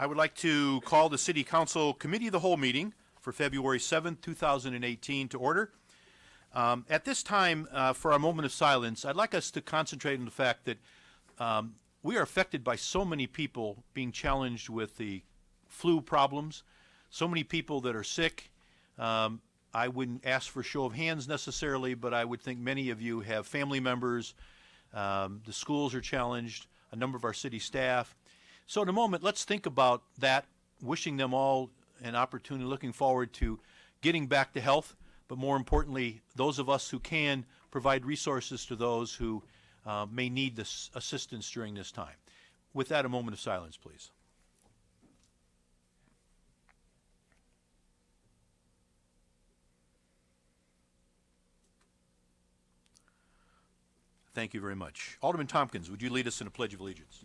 I would like to call the City Council Committee of the Whole meeting for February 7th, 2018 to order. At this time, for our moment of silence, I'd like us to concentrate on the fact that we are affected by so many people being challenged with the flu problems, so many people that are sick. I wouldn't ask for a show of hands necessarily, but I would think many of you have family members. The schools are challenged, a number of our city staff. So in a moment, let's think about that, wishing them all an opportunity, looking forward to getting back to health, but more importantly, those of us who can provide resources to those who may need this assistance during this time. With that, a moment of silence, please. Thank you very much. Alderman Tompkins, would you lead us in a Pledge of Allegiance?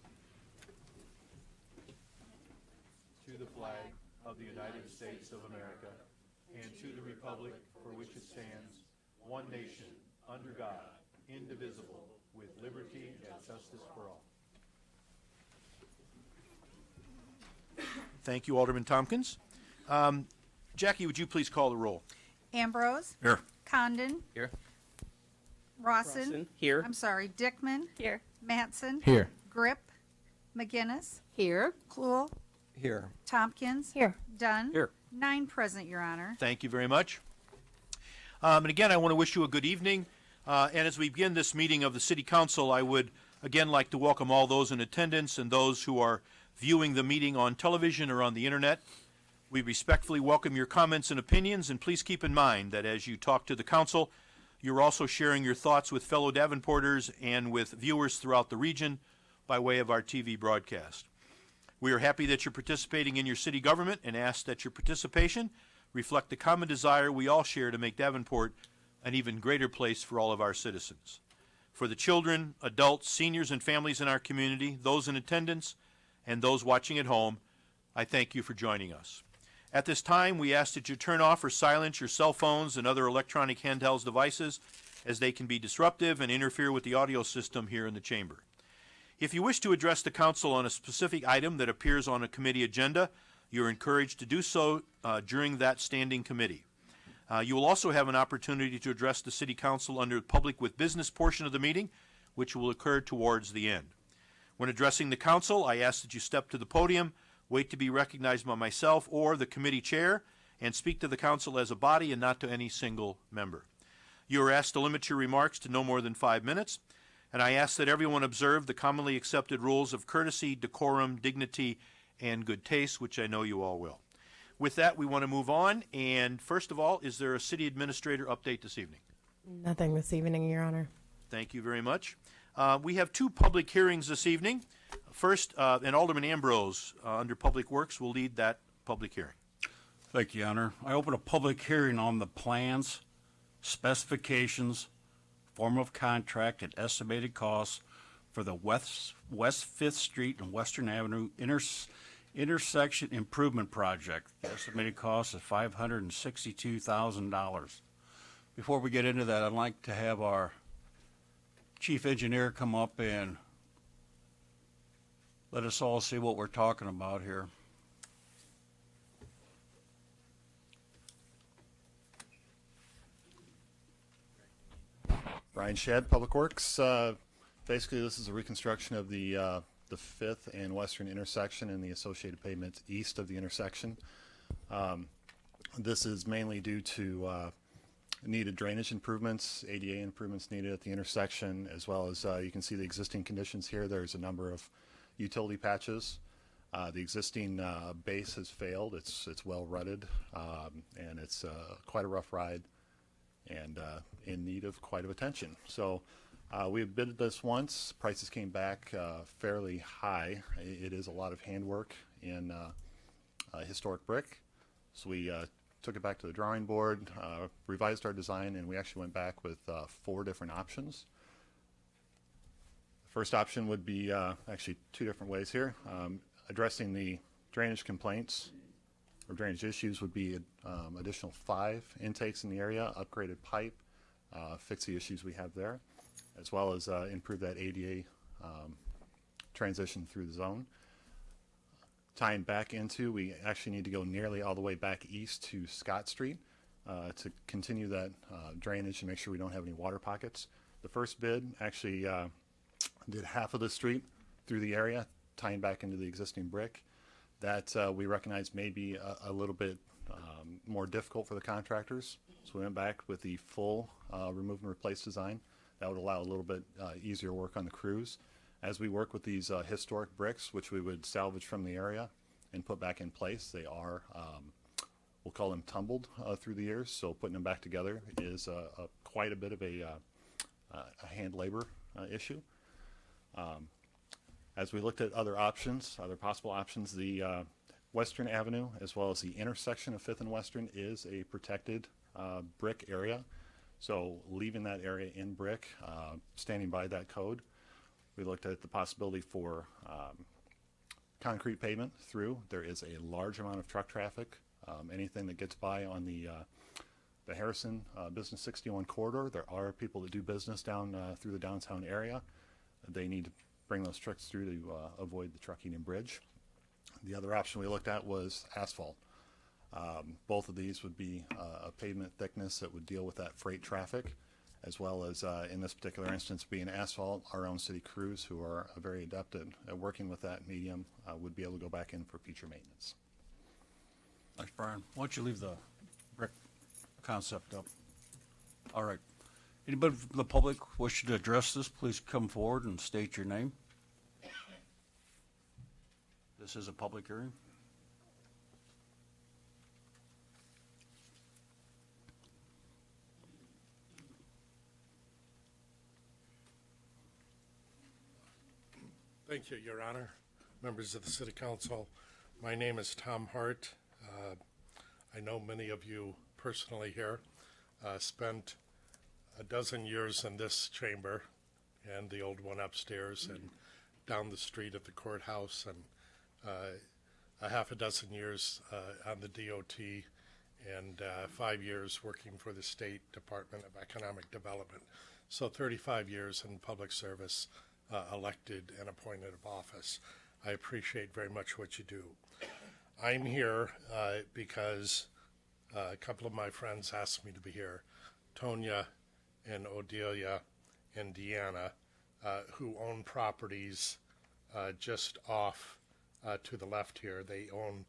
To the flag of the United States of America and to the republic for which it stands, one nation, under God, indivisible, with liberty and justice for all. Thank you, Alderman Tompkins. Jackie, would you please call the roll? Ambrose. Here. Condon. Here. Rawson. Here. I'm sorry, Dickman. Here. Matson. Here. Grip. McGinnis. Here. Kluhl. Here. Tompkins. Here. Dunn. Here. 9 present, Your Honor. Thank you very much. And again, I want to wish you a good evening. And as we begin this meeting of the City Council, I would again like to welcome all those in attendance and those who are viewing the meeting on television or on the internet. We respectfully welcome your comments and opinions, and please keep in mind that as you talk to the Council, you're also sharing your thoughts with fellow Davenporters and with viewers throughout the region by way of our TV broadcast. We are happy that you're participating in your city government and ask that your participation reflect the common desire we all share to make Davenport an even greater place for all of our citizens. For the children, adults, seniors, and families in our community, those in attendance, and those watching at home, I thank you for joining us. At this time, we ask that you turn off or silence your cell phones and other electronic handheld devices, as they can be disruptive and interfere with the audio system here in the chamber. If you wish to address the Council on a specific item that appears on a committee agenda, you're encouraged to do so during that standing committee. You will also have an opportunity to address the City Council under the Public with Business portion of the meeting, which will occur towards the end. When addressing the Council, I ask that you step to the podium, wait to be recognized by myself or the committee chair, and speak to the Council as a body and not to any single member. You are asked to limit your remarks to no more than 5 minutes, and I ask that everyone observe the commonly accepted rules of courtesy, decorum, dignity, and good taste, which I know you all will. With that, we want to move on, and first of all, is there a City Administrator update this evening? Nothing this evening, Your Honor. Thank you very much. We have 2 public hearings this evening. First, and Alderman Ambrose, under Public Works, will lead that public hearing. Thank you, Your Honor. I open a public hearing on the plans, specifications, form of contract, and estimated costs for the West 5th Street and Western Avenue intersection improvement project. The estimated cost is $562,000. Before we get into that, I'd like to have our chief engineer come up and let us all see what we're talking about here. Brian Shadd, Public Works. Basically, this is a reconstruction of the 5th and Western intersection and the associated pavement east of the intersection. This is mainly due to needed drainage improvements, ADA improvements needed at the intersection, as well as you can see the existing conditions here. There's a number of utility patches. The existing base has failed. It's well rutted, and it's quite a rough ride and in need of quite of attention. So we have bid this once. Prices came back fairly high. It is a lot of handwork in historic brick. So we took it back to the drawing board, revised our design, and we actually went back with 4 different options. The first option would be actually 2 different ways here. Addressing the drainage complaints or drainage issues would be additional 5 intakes in the area, upgraded pipe, fix the issues we have there, as well as improve that ADA transition through the zone. tying back into, we actually need to go nearly all the way back east to Scott Street to continue that drainage and make sure we don't have any water pockets. The first bid actually did half of the street through the area, tying back into the existing brick. That we recognize may be a little bit more difficult for the contractors. So we went back with the full remove and replace design. That would allow a little bit easier work on the crews. As we work with these historic bricks, which we would salvage from the area and put back in place, they are, we'll call them tumbled through the years. So putting them back together is quite a bit of a hand labor issue. As we looked at other options, other possible options, the Western Avenue as well as the intersection of 5th and Western is a protected brick area. So leaving that area in brick, standing by that code, we looked at the possibility for concrete pavement through. There is a large amount of truck traffic. Anything that gets by on the Harrison Business 61 corridor, there are people that do business down through the downtown area. They need to bring those trucks through to avoid the trucking and bridge. The other option we looked at was asphalt. Both of these would be a pavement thickness that would deal with that freight traffic, as well as in this particular instance being asphalt. Our own city crews, who are very adept at working with that medium, would be able to go back in for future maintenance. Thanks, Brian. Why don't you leave the brick concept up? All right. Anybody from the public wishing to address this, please come forward and state your name. This is a public hearing. Thank you, Your Honor. Members of the City Council, my name is Tom Hart. I know many of you personally here. Spent a dozen years in this chamber and the old one upstairs and down the street at the courthouse, and a half a dozen years on the DOT, and 5 years working for the State Department of Economic Development. So 35 years in public service, elected and appointed of office. I appreciate very much what you do. I'm here because a couple of my friends asked me to be here. Tonya and Odelia and Deanna, who own properties just off to the left here. They own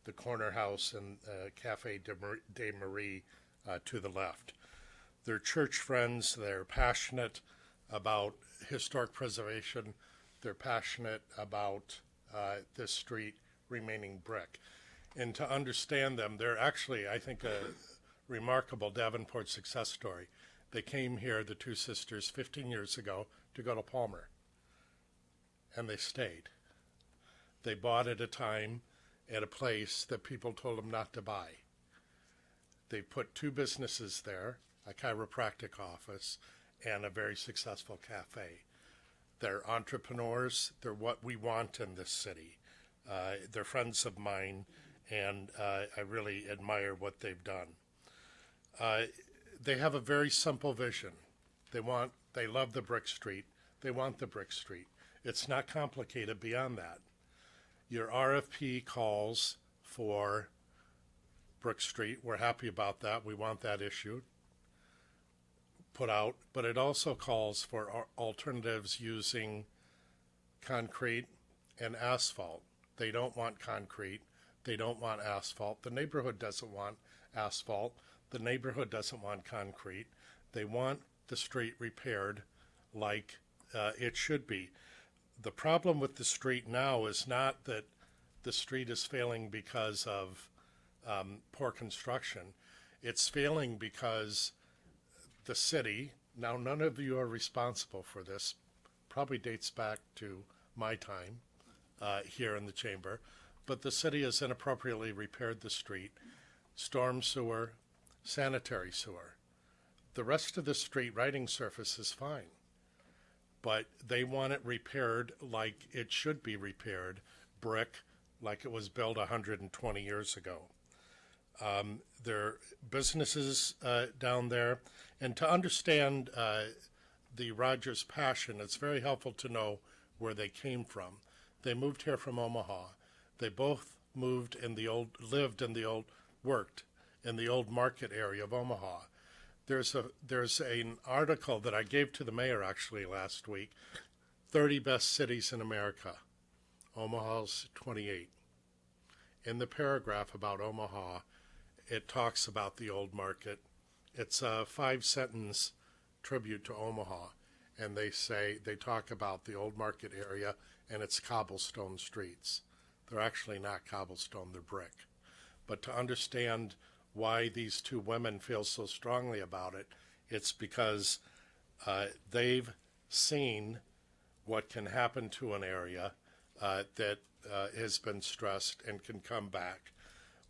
the corner house and Cafe de Marie to the left. They're church friends. They're passionate about historic preservation. They're passionate about this street remaining brick. And to understand them, they're actually, I think, a remarkable Davenport success story. They came here, the two sisters, 15 years ago to go to Palmer, and they stayed. They bought at a time at a place that people told them not to buy. They put two businesses there, a chiropractic office and a very successful cafe. They're entrepreneurs. They're what we want in this city. They're friends of mine, and I really admire what they've done. They have a very simple vision. They love the brick street. They want the brick street. It's not complicated beyond that. Your RFP calls for Brick Street. We're happy about that. We want that issued, put out, but it also calls for alternatives using concrete and asphalt. They don't want concrete. They don't want asphalt. The neighborhood doesn't want asphalt. The neighborhood doesn't want concrete. They want the street repaired like it should be. The problem with the street now is not that the street is failing because of poor construction. It's failing because the city, now none of you are responsible for this, probably dates back to my time here in the chamber, but the city has inappropriately repaired the street, storm sewer, sanitary sewer. The rest of the street riding surface is fine, but they want it repaired like it should be repaired, brick, like it was built 120 years ago. There are businesses down there, and to understand the Rogers passion, it's very helpful to know where they came from. They moved here from Omaha. They both lived in the old worked in the old market area of Omaha. There's an article that I gave to the mayor actually last week, 30 best cities in America. Omaha's 28. In the paragraph about Omaha, it talks about the old market. It's a 5-sentence tribute to Omaha, and they talk about the old market area and its cobblestone streets. They're actually not cobblestone, they're brick. But to understand why these two women feel so strongly about it, it's because they've seen what can happen to an area that has been stressed and can come back.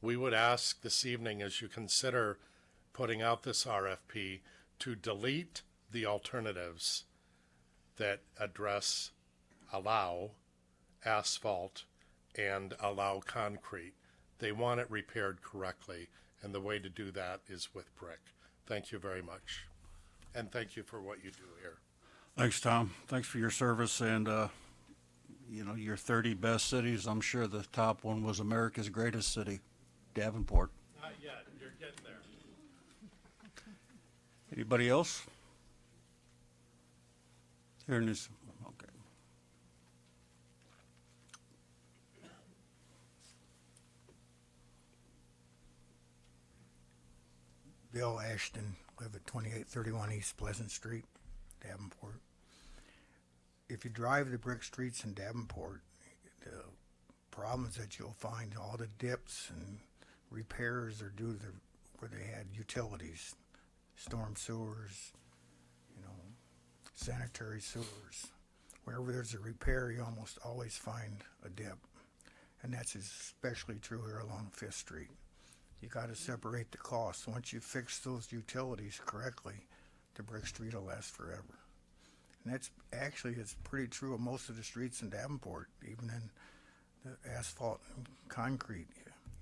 We would ask this evening, as you consider putting out this RFP, to delete the alternatives that allow asphalt and allow concrete. They want it repaired correctly, and the way to do that is with brick. Thank you very much, and thank you for what you do here. Thanks, Tom. Thanks for your service and, your 30 best cities. I'm sure the top one was America's greatest city, Davenport. Not yet. You're getting there. Anybody else? Here is, okay. Bill Ashton, live at 2831 East Pleasant Street, Davenport. If you drive the brick streets in Davenport, the problems that you'll find, all the dips and repairs are due to where they had utilities, storm sewers, sanitary sewers. Wherever there's a repair, you almost always find a dip. And that's especially true here along 5th Street. You got to separate the costs. Once you fix those utilities correctly, the brick street will last forever. And it's pretty true of most of the streets in Davenport, even in the asphalt and concrete.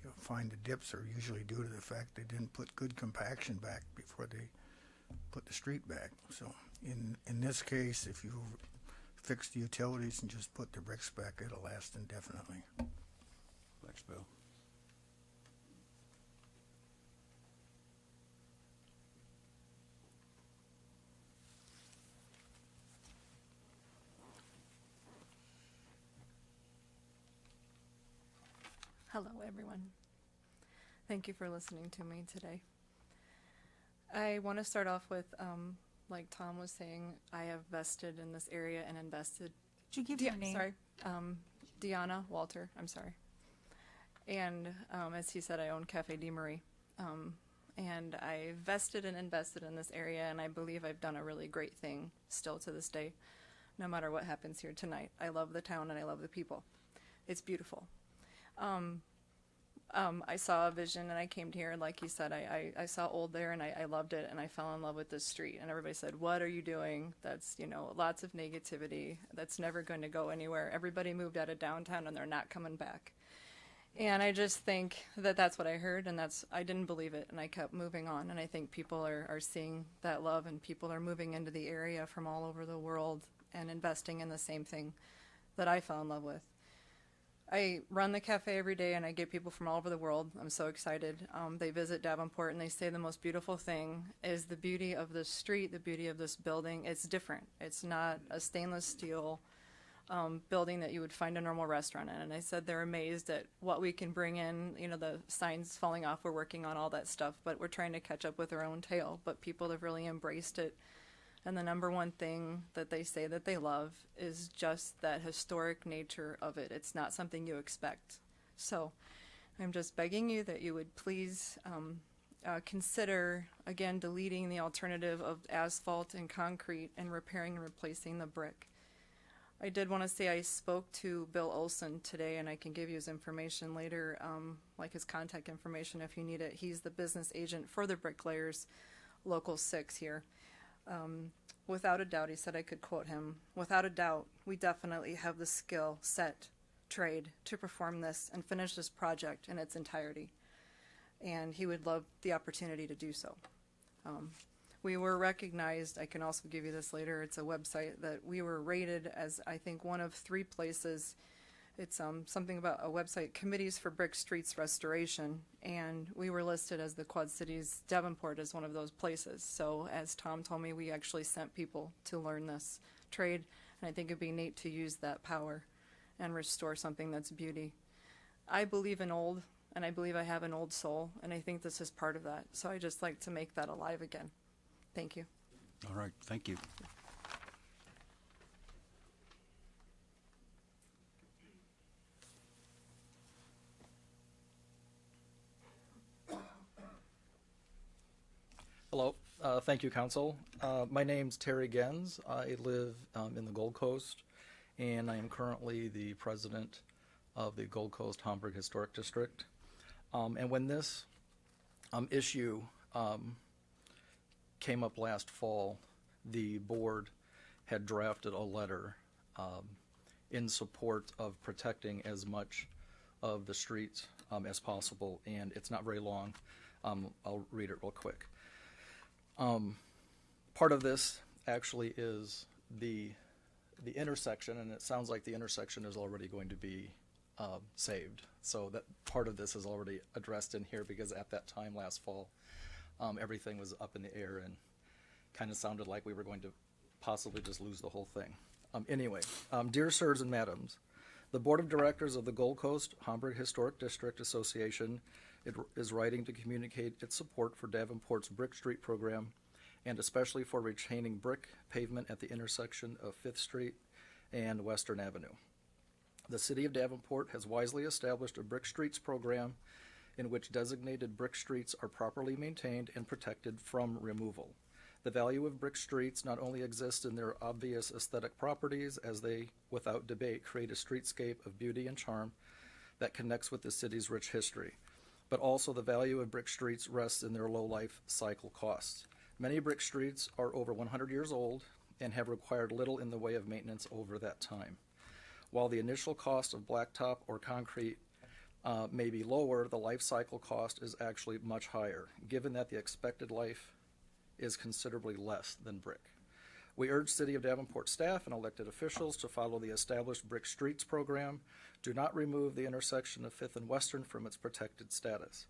You'll find the dips are usually due to the fact they didn't put good compaction back before they put the street back. So in this case, if you fix the utilities and just put the bricks back, it'll last indefinitely. Thanks, Bill. Hello, everyone. Thank you for listening to me today. I want to start off with, like Tom was saying, I have vested in this area and invested. Did you give your name? Sorry, Deanna Walter. I'm sorry. And as he said, I own Cafe de Marie. And I vested and invested in this area, and I believe I've done a really great thing still to this day, no matter what happens here tonight. I love the town and I love the people. It's beautiful. I saw a vision and I came here, and like you said, I saw Old there and I loved it, and I fell in love with this street, and everybody said, what are you doing? That's, lots of negativity. That's never going to go anywhere. Everybody moved out of downtown and they're not coming back. And I just think that that's what I heard, and I didn't believe it, and I kept moving on, and I think people are seeing that love, and people are moving into the area from all over the world and investing in the same thing that I fell in love with. I run the cafe every day, and I get people from all over the world. I'm so excited. They visit Davenport, and they say the most beautiful thing is the beauty of this street, the beauty of this building. It's different. It's not a stainless steel building that you would find a normal restaurant in. And I said they're amazed at what we can bring in. The signs falling off, we're working on all that stuff, but we're trying to catch up with our own tail. But people have really embraced it. And the number one thing that they say that they love is just that historic nature of it. It's not something you expect. So I'm just begging you that you would please consider, again, deleting the alternative of asphalt and concrete and repairing and replacing the brick. I did want to say I spoke to Bill Olson today, and I can give you his information later, like his contact information if you need it. He's the business agent for the bricklayers, Local 6 here. Without a doubt, he said I could quote him, without a doubt, we definitely have the skill, set, trade to perform this and finish this project in its entirety. And he would love the opportunity to do so. We were recognized, I can also give you this later, it's a website that we were rated as, I think, one of 3 places It's something about a website, Committees for Brick Streets Restoration, and we were listed as the Quad Cities Davenport as one of those places. So as Tom told me, we actually sent people to learn this trade, and I think it'd be neat to use that power and restore something that's beauty. I believe in old, and I believe I have an old soul, and I think this is part of that. So I just like to make that alive again. Thank you. All right, thank you. Hello, thank you, Council. My name's Terry Gens. I live in the Gold Coast, and I am currently the president of the Gold Coast Homburg Historic District. And when this issue came up last fall, the board had drafted a letter in support of protecting as much of the streets as possible, and it's not very long. I'll read it real quick. Part of this actually is the intersection, and it sounds like the intersection is already going to be saved. So that part of this is already addressed in here, because at that time last fall, everything was up in the air and kind of sounded like we were going to possibly just lose the whole thing. Anyway, dear sirs and madams, the Board of Directors of the Gold Coast Homburg Historic District Association is writing to communicate its support for Davenport's Brick Street program, and especially for retaining brick pavement at the intersection of 5th Street and Western Avenue. The City of Davenport has wisely established a Brick Streets program in which designated brick streets are properly maintained and protected from removal. The value of brick streets not only exists in their obvious aesthetic properties, as they, without debate, create a streetscape of beauty and charm that connects with the city's rich history, but also the value of brick streets rests in their low life cycle costs. Many brick streets are over 100 years old and have required little in the way of maintenance over that time. While the initial cost of blacktop or concrete may be lower, the life cycle cost is actually much higher, given that the expected life is considerably less than brick. We urge City of Davenport staff and elected officials to follow the established Brick Streets program. Do not remove the intersection of 5th and Western from its protected status.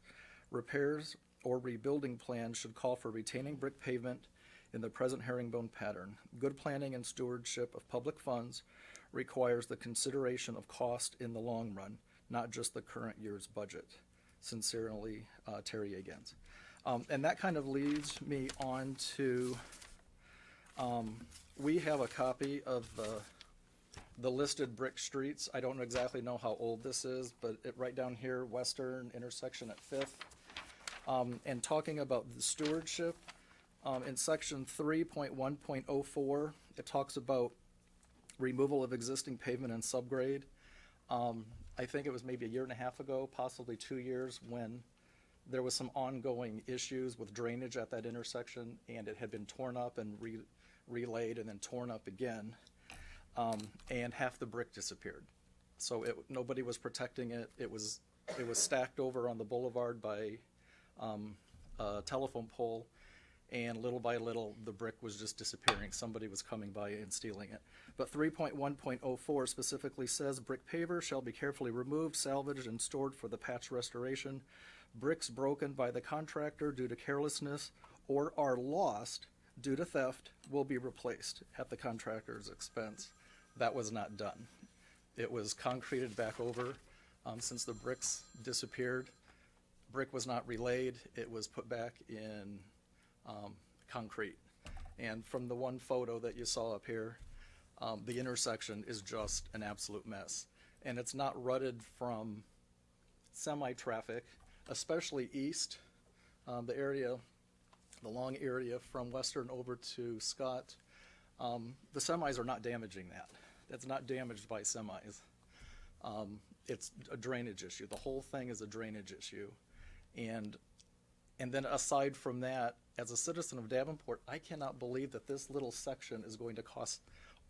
Repairs or rebuilding plans should call for retaining brick pavement in the present herringbone pattern. Good planning and stewardship of public funds requires the consideration of cost in the long run, not just the current year's budget. Sincerely, Terry Agains. And that kind of leads me on to, we have a copy of the listed brick streets. I don't exactly know how old this is, but right down here, Western intersection at 5th. And talking about the stewardship, in section 3.1.04, it talks about removal of existing pavement and subgrade. I think it was maybe a year and a half ago, possibly 2 years, when there was some ongoing issues with drainage at that intersection, and it had been torn up and relayed and then torn up again, and half the brick disappeared. So nobody was protecting it. It was stacked over on the boulevard by a telephone pole, and little by little the brick was just disappearing. Somebody was coming by and stealing it. But 3.1.04 specifically says brick paver shall be carefully removed, salvaged, and stored for the patch restoration. Bricks broken by the contractor due to carelessness or are lost due to theft will be replaced at the contractor's expense. That was not done. It was concreted back over since the bricks disappeared. Brick was not relayed. It was put back in concrete. And from the one photo that you saw up here, the intersection is just an absolute mess. And it's not rutted from semi-traffic, especially east, the long area from Western over to Scott. The semis are not damaging that. That's not damaged by semis. It's a drainage issue. The whole thing is a drainage issue. And then aside from that, as a citizen of Davenport, I cannot believe that this little section is going to cost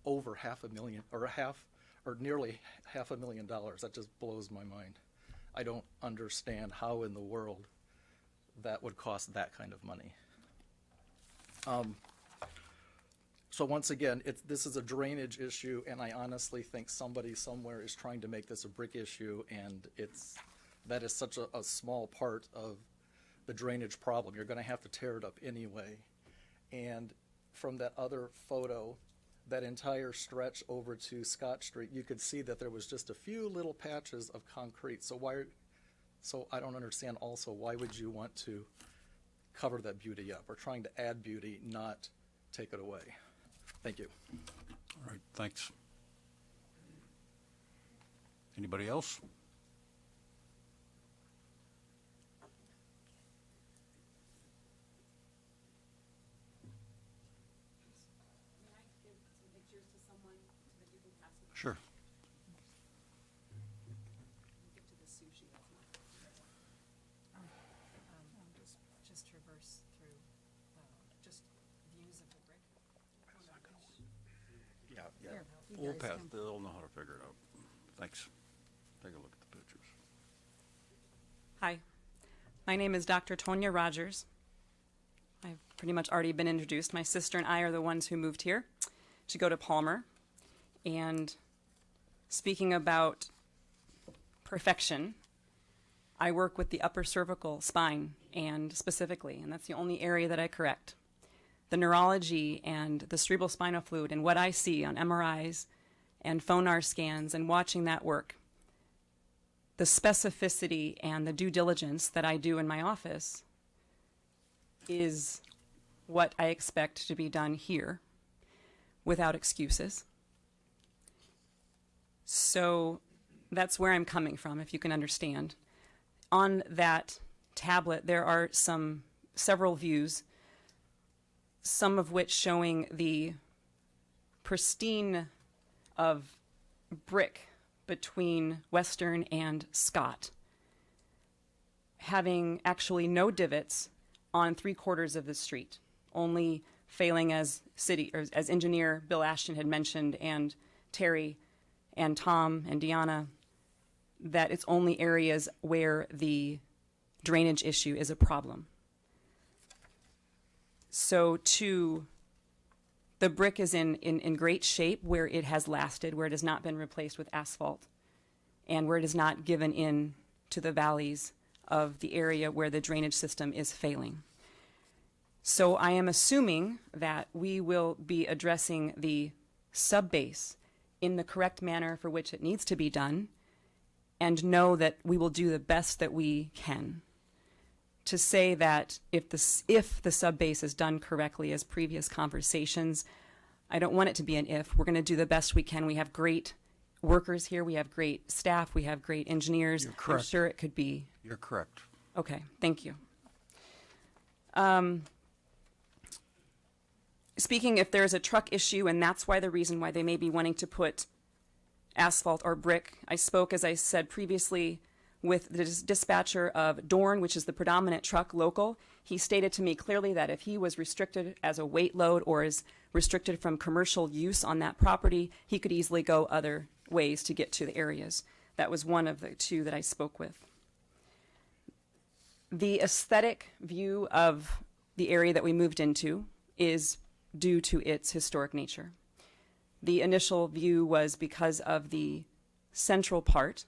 over $500,000 or nearly $500,000. That just blows my mind. I don't understand how in the world that would cost that kind of money. So once again, this is a drainage issue, and I honestly think somebody somewhere is trying to make this a brick issue, and that is such a small part of the drainage problem. You're gonna have to tear it up anyway. And from that other photo, that entire stretch over to Scott Street, you could see that there was just a few little patches of concrete. So I don't understand also, why would you want to cover that beauty up? We're trying to add beauty, not take it away. Thank you. All right, thanks. Anybody else? Sure. Just traverse through, just views of the brick. Yeah, Here, you We'll guys pass, can- they'll know how to figure it out. Thanks. Take a look at the pictures. Hi, my name is Dr. Tonya Rogers. I've pretty much already been introduced. My sister and I are the ones who moved here to go to Palmer. And speaking about perfection, I work with the upper cervical spine and specifically, and that's the only area that I correct. The neurology and the cerebral spinal fluid and what I see on MRIs and phonar scans and watching that work, the specificity and the due diligence that I do in my office is what I expect to be done here without excuses. So that's where I'm coming from, if you can understand. On that tablet, there are several views, some of which showing the pristine of brick between Western and Scott, having actually no divots on 3/4 of the street, only failing as engineer Bill Ashton had mentioned, and Terry and Tom and Deanna, that it's only areas where the drainage issue is a problem. So the brick is in great shape where it has lasted, where it has not been replaced with asphalt, and where it is not given in to the valleys of the area where the drainage system is failing. So I am assuming that we will be addressing the subbase in the correct manner for which it needs to be done, and know that we will do the best that we can. To say that if the subbase is done correctly, as previous conversations, I don't want it to be an if. We're going to do the best we can. We have great workers here. We have great staff. We have great engineers. You're correct. I'm sure it could be. You're correct. Okay, thank you. Speaking if there's a truck issue, and that's why the reason why they may be wanting to put asphalt or brick. I spoke, as I said previously, with the dispatcher of Dorn, which is the predominant truck local. He stated to me clearly that if he was restricted as a weight load or is restricted from commercial use on that property, he could easily go other ways to get to the areas. That was one of the two that I spoke with. The aesthetic view of the area that we moved into is due to its historic nature. The initial view was because of the central part,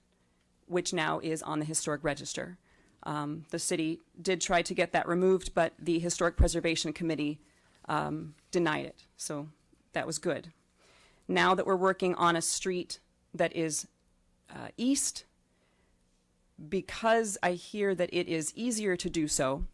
which now is on the historic register. The city did try to get that removed, but the Historic Preservation Committee denied it, so that was good. Now that we're working on a street that is east, because I hear that it is easier to do so,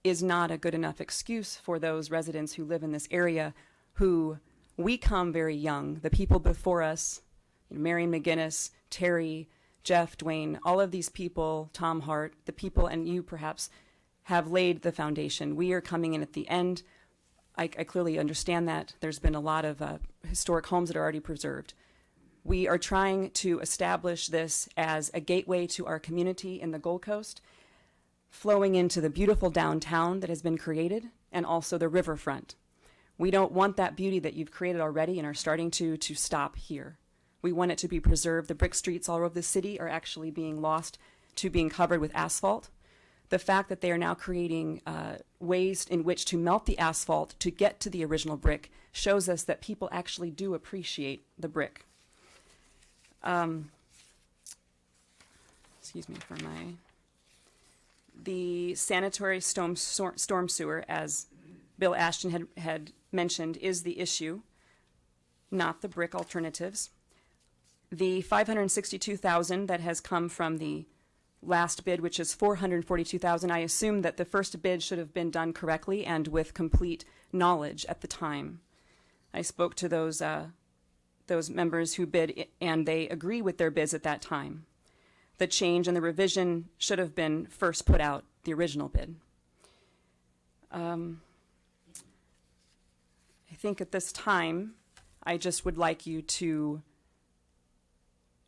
is not a good enough excuse for those residents who live in this area who we come very young. The people before us, Marion McGinnis, Terry, Jeff, Dwayne, all of these people, Tom Hart, the people, and you perhaps, have laid the foundation. We are coming in at the end. I clearly understand that. There's been a lot of historic homes that are already preserved. We are trying to establish this as a gateway to our community in the Gold Coast, flowing into the beautiful downtown that has been created, and also the riverfront. We don't want that beauty that you've created already and are starting to stop here. We want it to be preserved. The brick streets all over the city are actually being lost to being covered with asphalt. The fact that they are now creating ways in which to melt the asphalt to get to the original brick shows us that people actually do appreciate the brick. Excuse me for the sanitary storm sewer, as Bill Ashton had mentioned, is the issue, not the brick alternatives. The $562,000 that has come from the last bid, which is $442,000, I assume that the first bid should have been done correctly and with complete knowledge at the time. I spoke to those members who bid, and they agree with their bids at that time. The change and the revision should have been first put out, the original bid. I think at this time, I just would like you to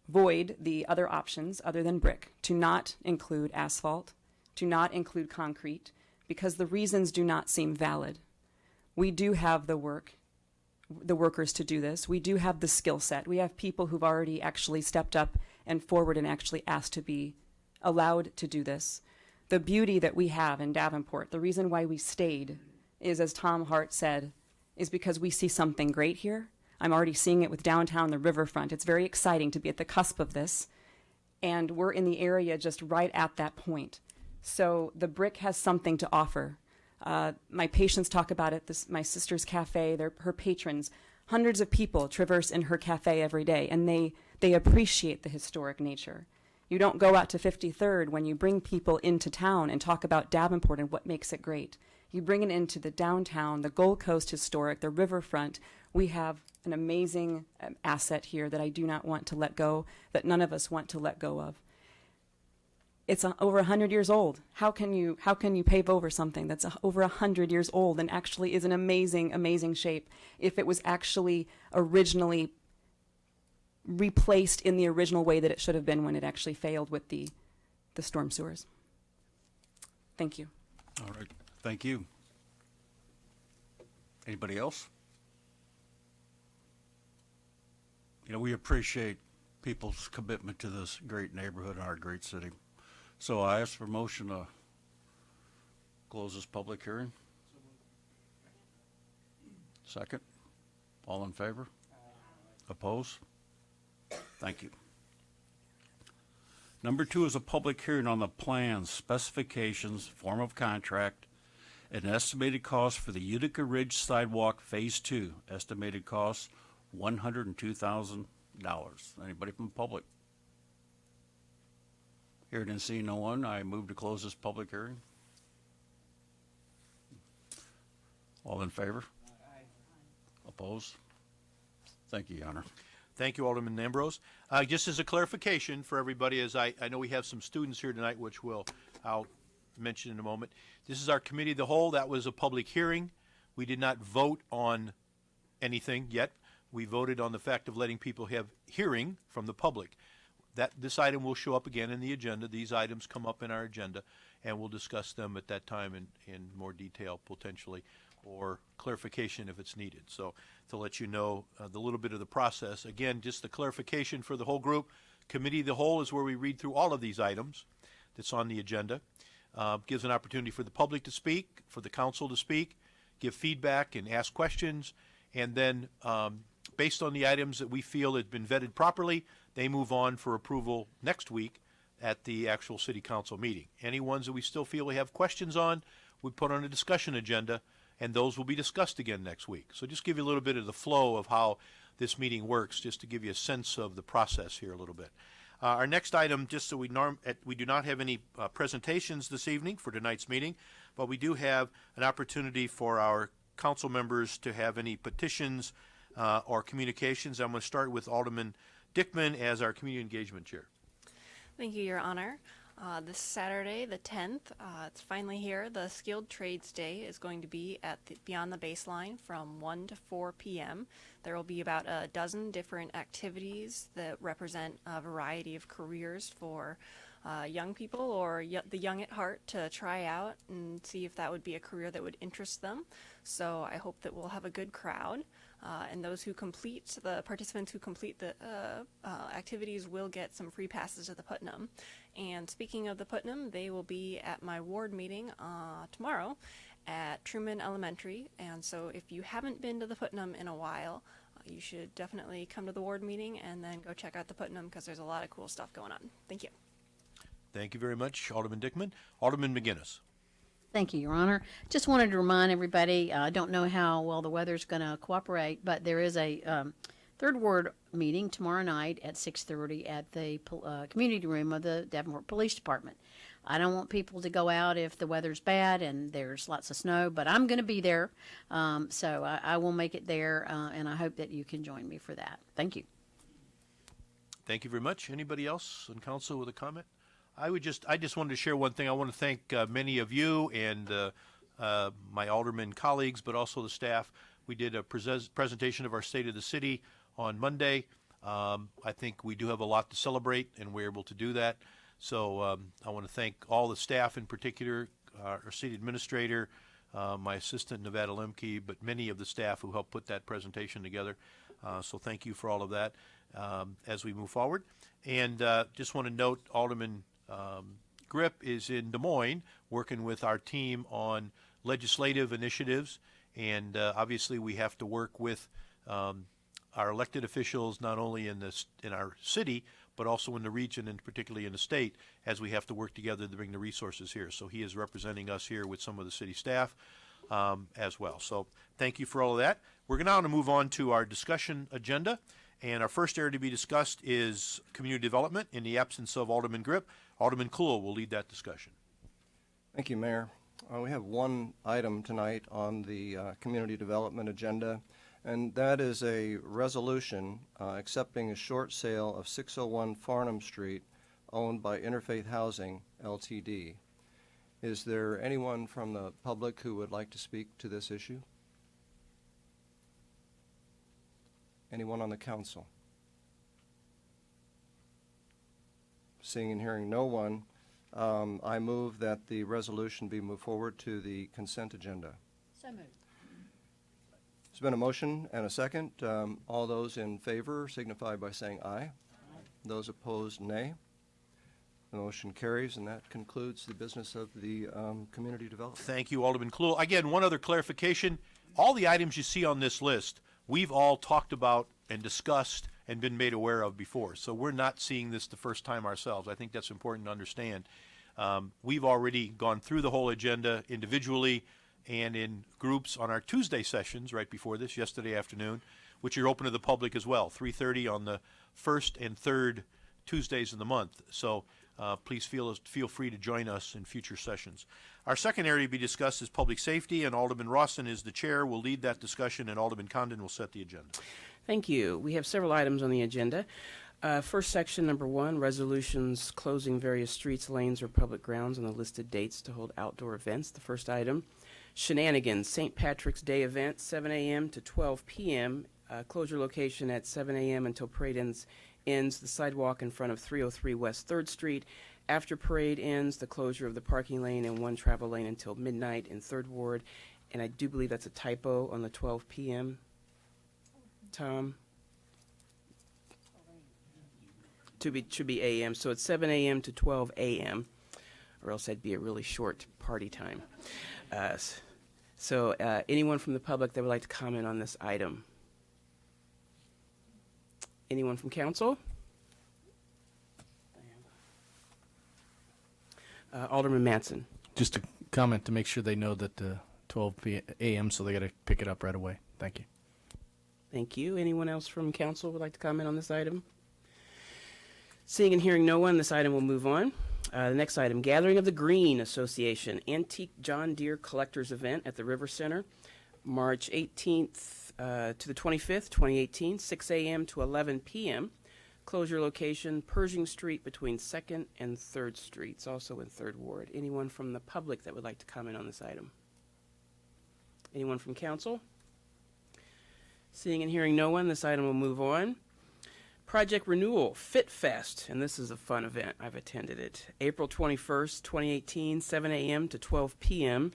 void the other options other than brick, to not include asphalt, to not include concrete, because the reasons do not seem valid. We do have the workers to do this. We do have the skill set. We have people who've already actually stepped up and forward and actually asked to be allowed to do this. The beauty that we have in Davenport, the reason why we stayed is, as Tom Hart said, is because we see something great here. I'm already seeing it with downtown, the riverfront. It's very exciting to be at the cusp of this. And we're in the area just right at that point. So the brick has something to offer. My patients talk about it, my sister's cafe, her patrons. Hundreds of people traverse in her cafe every day, and they appreciate the historic nature. You don't go out to 53rd when you bring people into town and talk about Davenport and what makes it great. You bring it into the downtown, the Gold Coast historic, the riverfront. We have an amazing asset here that I do not want to let go, that none of us want to let go of. It's over 100 years old. How can you pave over something that's over 100 years old and actually is an amazing, amazing shape if it was actually originally replaced in the original way that it should have been when it actually failed with the storm sewers? Thank you. All right, thank you. Anybody else? You know, we appreciate people's commitment to this great neighborhood and our great city. So I ask for motion to close this public hearing. Second. All in favor? Opposed? Thank you. Number 2 is a public hearing on the plans, specifications, form of contract, and estimated cost for the Utica Ridge Sidewalk Phase 2. Estimated cost $102,000. Anybody from the public? Hearing and seeing no one, I move to close this public hearing. All in favor? Aye. Opposed? Thank you, Your Honor. Thank you, Alderman Ambrose. Just as a clarification for everybody, as I know we have some students here tonight, which I'll mention in a moment. This is our committee of the whole. That was a public hearing. We did not vote on anything yet. We voted on the fact of letting people have hearing from the public. This item will show up again in the agenda. These items come up in our agenda, and we'll discuss them at that time in more detail, potentially, or clarification if it's needed. So to let you know the little bit of the process. Again, just the clarification for the whole group. Committee of the whole is where we read through all of these items that's on the agenda. Gives an opportunity for the public to speak, for the council to speak, give feedback and ask questions, and then based on the items that we feel have been vetted properly, they move on for approval next week at the actual city council meeting. Any ones that we still feel we have questions on, we put on a discussion agenda, and those will be discussed again next week. So just give you a little bit of the flow of how this meeting works, just to give you a sense of the process here a little bit. Our next item, just so we do not have any presentations this evening for tonight's meeting, but we do have an opportunity for our council members to have any petitions or communications. I'm going to start with Alderman Dickman as our community engagement chair. Thank you, Your Honor. This Saturday, the 10th, it's finally here. The Skilled Trades Day is going to be at Beyond the Baseline from 1 to 4 p.m. There will be about a dozen different activities that represent a variety of careers for young people or the young at heart to try out and see if that would be a career that would interest them. So I hope that we'll have a good crowd. And the participants who complete the activities will get some free passes to the Putnam. And speaking of the Putnam, they will be at my ward meeting tomorrow at Truman Elementary. And so if you haven't been to the Putnam in a while, you should definitely come to the ward meeting and then go check out the Putnam because there's a lot of cool stuff going on. Thank you. Thank you very much, Alderman Dickman. Alderman McGinnis. Thank you, Your Honor. Just wanted to remind everybody, I don't know how well the weather's going to cooperate, but there is a third ward meeting tomorrow night at 6:30 at the community room of the Davenport Police Department. I don't want people to go out if the weather's bad and there's lots of snow, but I'm going to be there, so I will make it there, and I hope that you can join me for that. Thank you. Thank you very much. Anybody else on council with a comment? I just wanted to share one thing. I want to thank many of you and my alderman colleagues, but also the staff. We did a presentation of our State of the City on Monday. I think we do have a lot to celebrate, and we're able to do that. So I want to thank all the staff, in particular, our city administrator, my assistant, Nevada Lemke, but many of the staff who helped put that presentation together. So thank you for all of that as we move forward. And just want to note, Alderman Grip is in Des Moines working with our team on legislative initiatives. And obviously we have to work with our elected officials, not only in our city, but also in the region and particularly in the state, as we have to work together to bring the resources here. So he is representing us here with some of the city staff as well. So thank you for all of that. We're now going to move on to our discussion agenda. And our first area to be discussed is community development. In the absence of Alderman Grip, Alderman Cluel will lead that discussion. Thank you, Mayor. We have one item tonight on the community development agenda, and that is a resolution accepting a short sale of 601 Farnham Street owned by Interfaith Housing, Ltd. Is there anyone from the public who would like to speak to this issue? Anyone on the council? Seeing and hearing no one, I move that the resolution be moved forward to the consent agenda. So moved. There's been a motion and a second. All those in favor signify by saying aye. Those opposed, nay. The motion carries, and that concludes the business of the community development. Thank you, Alderman Cluel. Again, one other clarification. All the items you see on this list, we've all talked about and discussed and been made aware of before. So we're not seeing this the first time ourselves. I think that's important to understand. We've already gone through the whole agenda individually and in groups on our Tuesday sessions right before this, yesterday afternoon, which are open to the public as well, 3:30 on the first and third Tuesdays of the month. So please feel free to join us in future sessions. Our second area to be discussed is public safety, and Alderman Rawson is the chair, will lead that discussion, and Alderman Condon will set the agenda. Thank you. We have several items on the agenda. First section, number 1, resolutions closing various streets, lanes, or public grounds on the listed dates to hold outdoor events. The first item, Shenanigans, St. Patrick's Day event, 7 a.m. to 12 p.m. Closure location at 7 a.m. until parade ends the sidewalk in front of 303 West 3rd Street. After parade ends, the closure of the parking lane and one travel lane until midnight in 3rd Ward. And I do believe that's a typo on the 12 p.m. Tom? Should be a.m. So it's 7 a.m. to 12 a.m. or else that'd be a really short party time. So anyone from the public that would like to comment on this item? Anyone from council? Alderman Mattson. Just a comment to make sure they know that 12 a.m., so they got to pick it up right away. Thank you. Thank you. Anyone else from council would like to comment on this item? Seeing and hearing no one, this item will move on. The next item, Gathering of the Green Association Antique John Deere Collectors Event at the River Center, March 18th to the 25th, 2018, 6 a.m. to 11 p.m. Closure location, Pershing Street between 2nd and 3rd Streets, also in 3rd Ward. Anyone from the public that would like to comment on this item? Anyone from council? Seeing and hearing no one, this item will move on. Project Renewal Fit Fest, and this is a fun event. I've attended it. April 21st, 2018, 7 a.m. to 12 p.m.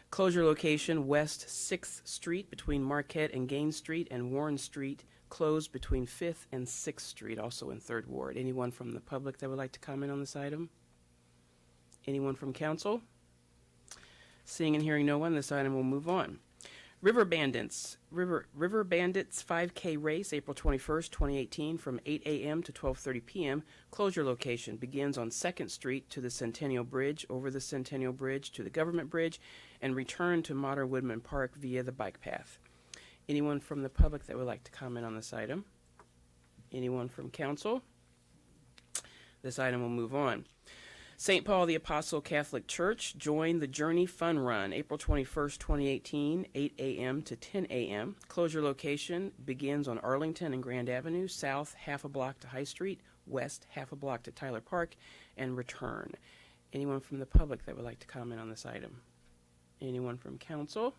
Closure location, West 6th Street between Marquette and Gaines Street and Warren Street, closed between 5th and 6th Street, also in 3rd Ward. Anyone from the public that would like to comment on this item? Anyone from council? Seeing and hearing no one, this item will move on. River Bandits 5K race, April 21st, 2018, from 8 a.m. to 12:30 p.m. Closure location begins on 2nd Street to the Centennial Bridge, over the Centennial Bridge to the Government Bridge, and return to Modern Woodman Park via the bike path. Anyone from the public that would like to comment on this item? Anyone from council? This item will move on. St. Paul the Apostle Catholic Church joined the Journey Fun Run, April 21st, 2018, 8 a.m. to 10 a.m. Closure location begins on Arlington and Grand Avenue, south half a block to High Street, west half a block to Tyler Park, and return. Anyone from the public that would like to comment on this item? Anyone from council?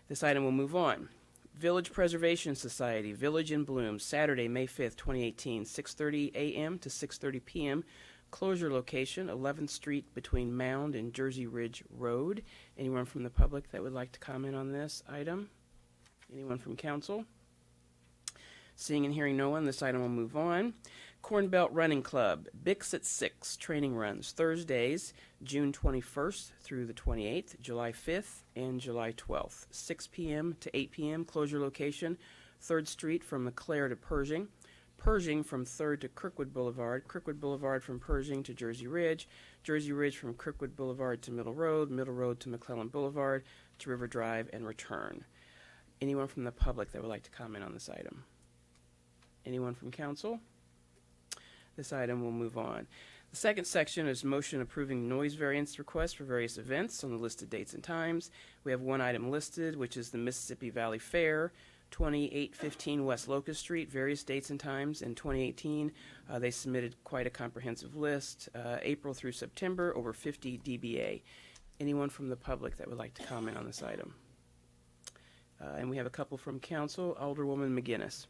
This item will move on. Village Preservation Society, Village in Bloom, Saturday, May 5th, 2018, 6:30 a.m. to 6:30 p.m. Closure location, 11th Street between Mound and Jersey Ridge Road. Anyone from the public that would like to comment on this item? Anyone from council? Seeing and hearing no one, this item will move on. Corn Belt Running Club, Bix at 6, training runs, Thursdays, June 21st through the 28th, July 5th, and July 12th, 6 p.m. to 8 p.m. Closure location, 3rd Street from McClare to Pershing. Pershing from 3rd to Kirkwood Boulevard from Pershing to Jersey Ridge from Kirkwood Boulevard to Middle Road to McClellan Boulevard to River Drive, and return. Anyone from the public that would like to comment on this item? Anyone from council? This item will move on. The second section is motion approving noise variance requests for various events on the listed dates and times. We have one item listed, which is the Mississippi Valley Fair, 2815 West Locust Street, various dates and times. In 2018, they submitted quite a comprehensive list, April through September, over 50 dBA. Anyone from the public that would like to comment on this item? And we have a couple from council. Alderwoman McGinnis.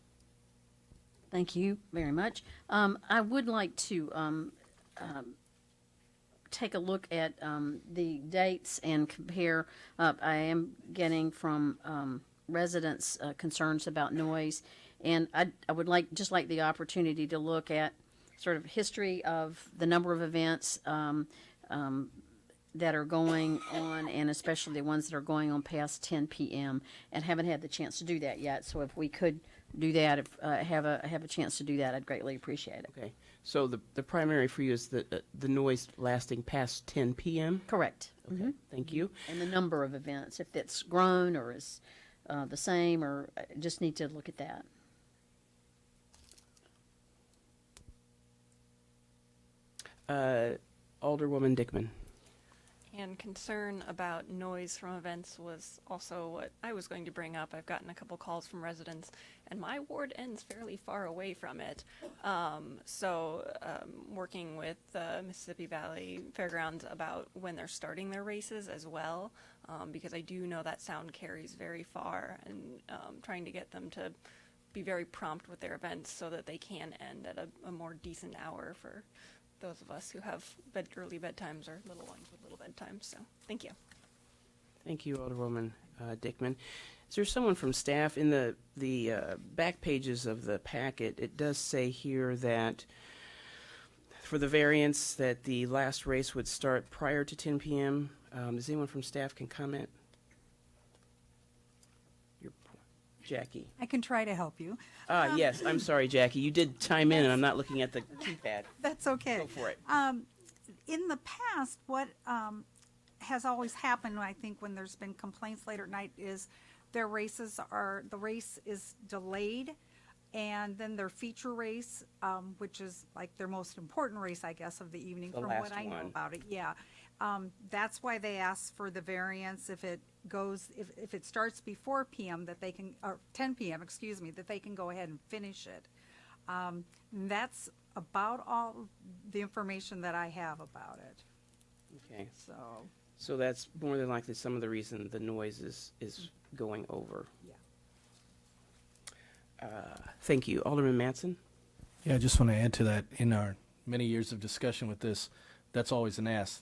Thank you very much. I would like to take a look at the dates and compare. I am getting from residents concerns about noise, and I would like the opportunity to look at sort of history of the number of events that are going on, and especially the ones that are going on past 10 p.m. and haven't had the chance to do that yet. So if we could do that, if have a chance to do that, I'd greatly appreciate it. Okay. So the primary for you is the noise lasting past 10 p.m.? Correct. Okay. Thank you. And the number of events, if it's grown or is the same, or just need to look at that. Alderwoman Dickman. And concern about noise from events was also what I was going to bring up. I've gotten a couple calls from residents, and my ward ends fairly far away from it. Working with Mississippi Valley Fairgrounds about when they're starting their races as well, because I do know that sound carries very far, and trying to get them to be very prompt with their events so that they can end at a more decent hour for those of us who have early bedtimes or little ones with little bedtimes. So thank you. Thank you, Alderwoman Dickman. Is there someone from staff in the back pages of the packet? It does say here that for the variance that the last race would start prior to 10 p.m. Does anyone from staff can comment? Jackie. I can try to help you. Yes, I'm sorry, Jackie. You did chime in, and I'm not looking at the keypad. That's okay. Go for it. In the past, what has always happened, I think, when there's been complaints later at night is the race is delayed, and then their feature race, which is like their most important race, I guess, of the evening, The from last what I know one. about it. Yeah. That's why they ask for the variance if it starts before PM that they can, or 10 PM, excuse me, that they can go ahead and finish it. That's about all the information that I have about it. Okay. So, So that's more than likely some of the reason the noise is going over. yeah. Thank you. Alderman Mattson? Yeah, I just want to add to that. In our many years of discussion with this, that's always an ask.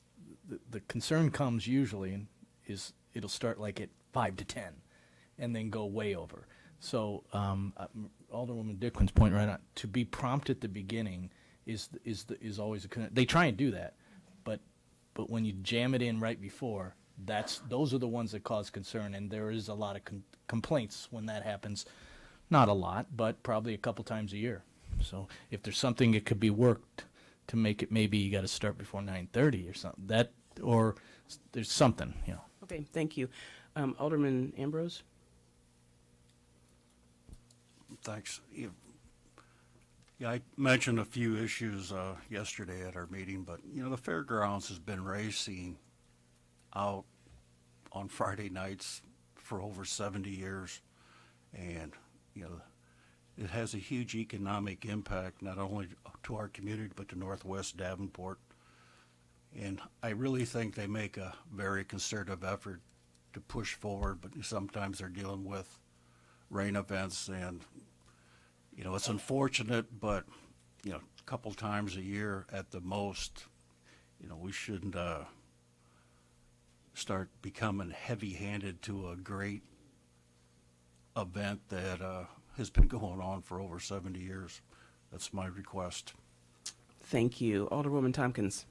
The concern comes usually is it'll start like at 5 to 10 and then go way over. So Alderwoman Dickman's point right on. To be prompt at the beginning is always they try and do that, but when you jam it in right before, those are the ones that cause concern, and there is a lot of complaints when that happens. Not a lot, but probably a couple times a year. So if there's something that could be worked to make it, maybe you got to start before 9:30 or something. Or there's something, Okay, thank you. Alderman Ambrose? Thanks. Yeah, I mentioned a few issues yesterday at our meeting, but the fairgrounds has been racing out on Friday nights for over 70 years, and it has a huge economic impact not only to our community but to Northwest Davenport. And I really think they make a very concerted effort to push forward, but sometimes they're dealing with rain events, and it's unfortunate, but a couple times a year at the most, we shouldn't start becoming heavy-handed to a great event that has been going on for over 70 years. That's my request. Thank you. Alderwoman Tompkins?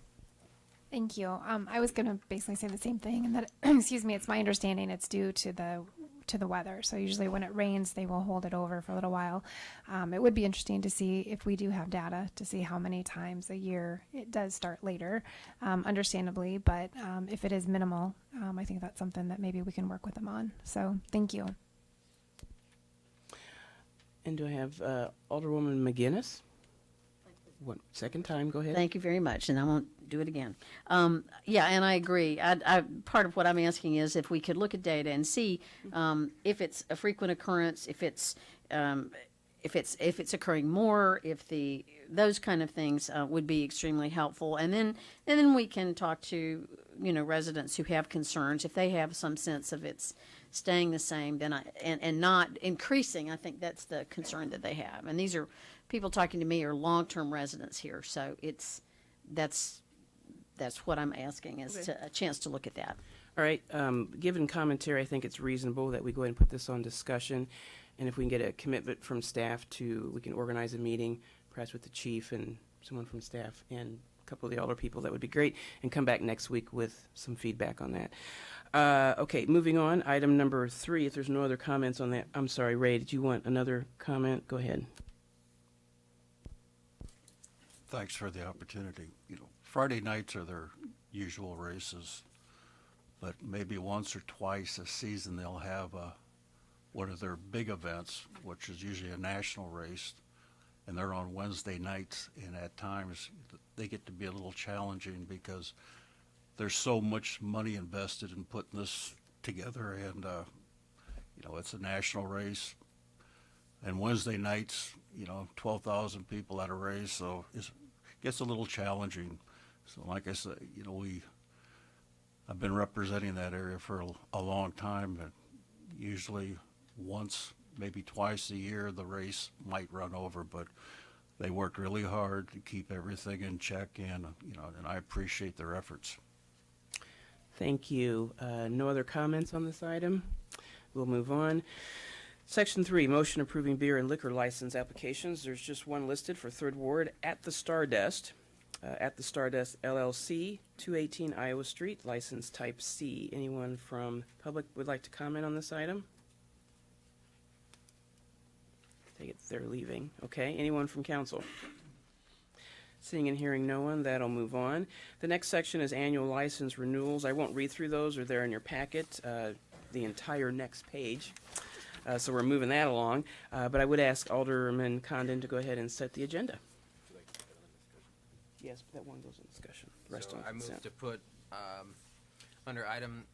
Thank you. I was going to basically say the same thing, and that, excuse me, it's my understanding it's due to the weather. So usually when it rains, they will hold it over for a little while. It would be interesting to see if we do have data to see how many times a year it does start later, understandably. But if it is minimal, I think that's something that maybe we can work with them on. So thank you. And do I have Alderwoman McGinnis? One second time, go ahead. Thank you very much, and I won't do it again. Yeah, and I agree. Part of what I'm asking is if we could look at data and see if it's a frequent occurrence, if it's occurring more, those kind of things would be extremely helpful. And then we can talk to residents who have concerns. If they have some sense of it's staying the same, then and not increasing, I think that's the concern that they have. And these are people talking to me are long-term residents here, so that's what I'm asking is a chance to look at that. All right. Given commentary, I think it's reasonable that we go ahead and put this on discussion. And if we can get a commitment from staff we can organize a meeting, perhaps with the chief and someone from staff and a couple of the older people, that would be great, and come back next week with some feedback on that. Okay, moving on. Item number 3, if there's no other comments on that. I'm sorry, Ray, did you want another comment? Go ahead. Thanks for the opportunity. Friday nights are their usual races, but maybe once or twice a season they'll have one of their big events, which is usually a national race, and they're on Wednesday nights, and at times they get to be a little challenging because there's so much money invested in putting this together, and it's a national race, and Wednesday nights, 12,000 people at a race, so it gets a little challenging. So like I said, I've been representing that area for a long time, and usually once, maybe twice a year, the race might run over, but they work really hard to keep everything in check, and and I appreciate their efforts. Thank you. No other comments on this item? We'll move on. Section 3, motion approving beer and liquor license applications. There's just one listed for Third Ward at the Stardust. At the Stardust LLC, 218 Iowa Street, license type C. Anyone from public would like to comment on this item? Take it they're leaving. Okay, anyone from council? Seeing and hearing no one, that'll move on. The next section is annual license renewals. I won't read through those, they're there in your packet, the entire next page. So we're moving that along. But I would ask Alderman Condon to go ahead and set the agenda. Yes, that one goes in discussion. The rest So on I move consent. to put under item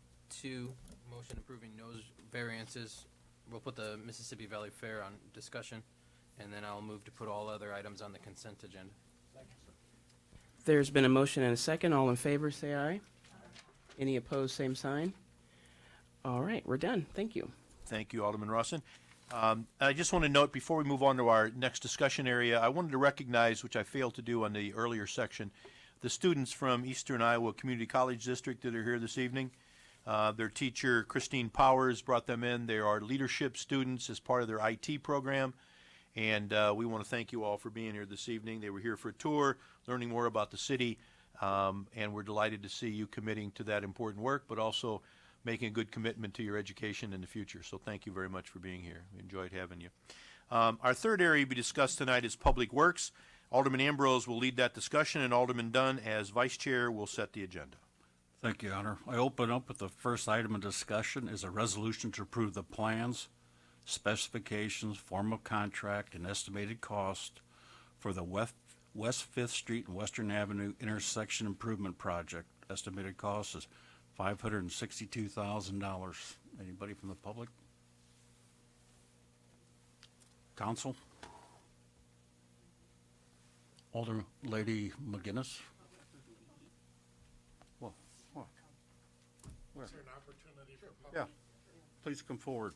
2, motion approving nose variances. We'll put the Mississippi Valley Fair on discussion, and then I'll move to put all other items on the consent agenda. There's been a motion and a second. All in favor, say aye. Any opposed, same sign. All right, we're done. Thank you. Thank you, Alderman Rawson. I just want to note, before we move on to our next discussion area, I wanted to recognize, which I failed to do on the earlier section, the students from Eastern Iowa Community College District that are here this evening. Their teacher, Christine Powers, brought them in. They are leadership students as part of their IT program. And we want to thank you all for being here this evening. They were here for a tour, learning more about the city, and we're delighted to see you committing to that important work, but also making a good commitment to your education in the future. So thank you very much for being here. We enjoyed having you. Our third area to be discussed tonight is Public Works. Alderman Ambrose will lead that discussion, and Alderman Dunn, as Vice Chair, will set the agenda. Thank you, Your Honor. I open up with the first item of discussion is a resolution to approve the plans, specifications, form of contract, and estimated cost for the West 5th Street and Western Avenue intersection improvement project. Estimated cost is $562,000. Anybody from the public? Council? Alder Lady McGinnis? Well, what? Where? Is there an opportunity for public? Yeah, please come forward.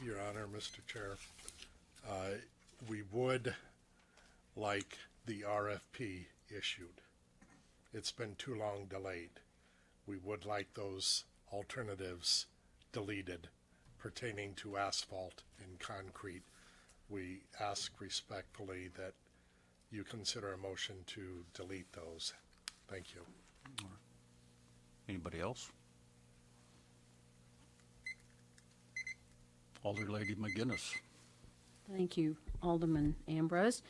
Your Honor, Mr. Chair, we would like the RFP issued. It's been too long delayed. We would like those alternatives deleted pertaining to asphalt and concrete. We ask respectfully that you consider a motion to delete those. Thank you. Anybody else? Alder Lady McGinnis. Thank you, Alderman Ambrose.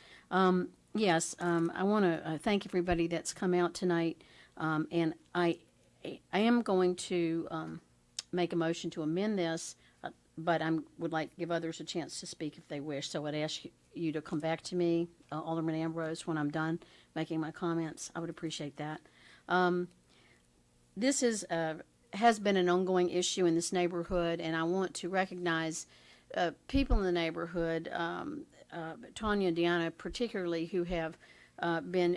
Yes, I want to thank everybody that's come out tonight, and I am going to make a motion to amend this, but I would like to give others a chance to speak if they wish. So I'd ask you to come back to me, Alderman Ambrose, when I'm done making my comments. I would appreciate that. This has been an ongoing issue in this neighborhood, and I want to recognize people in the neighborhood, Tanya and Deanna particularly, who have been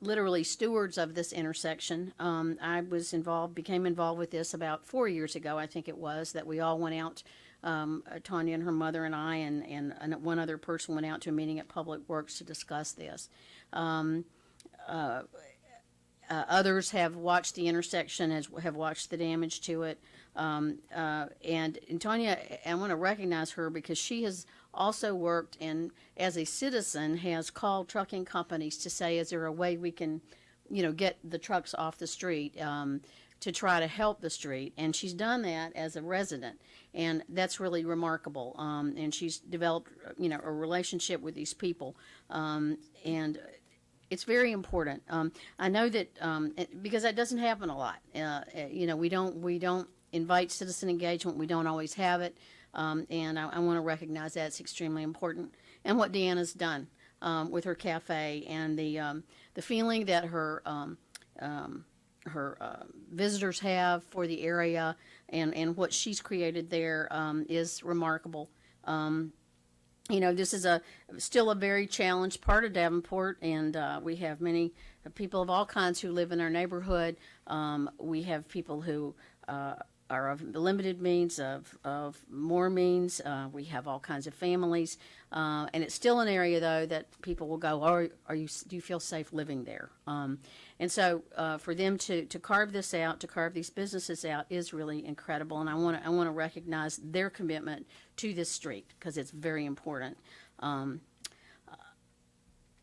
literally stewards of this intersection. I became involved with this about 4 years ago, I think it was, that we all went out, Tanya and her mother and I, and one other person went out to a meeting at Public Works to discuss this. Others have watched the intersection, have watched the damage to it. And Tanya, I want to recognize her because she has also worked and, as a citizen, has called trucking companies to say, is there a way we can, get the trucks off the street to try to help the street? And she's done that as a resident, and that's really remarkable. And she's developed, a relationship with these people, and it's very important. I know that because that doesn't happen a lot. We don't invite citizen engagement. We don't always have it, and I want to recognize that it's extremely important. And what Deanna's done with her cafe and the feeling that her visitors have for the area and what she's created there is remarkable. This is still a very challenged part of Davenport, and we have many people of all kinds who live in our neighborhood. We have people who are of limited means, of more means. We have all kinds of families, and it's still an area though that people will go, do you feel safe living there? And so for them to carve this out, to carve these businesses out, is really incredible. And I want to recognize their commitment to this street because it's very important.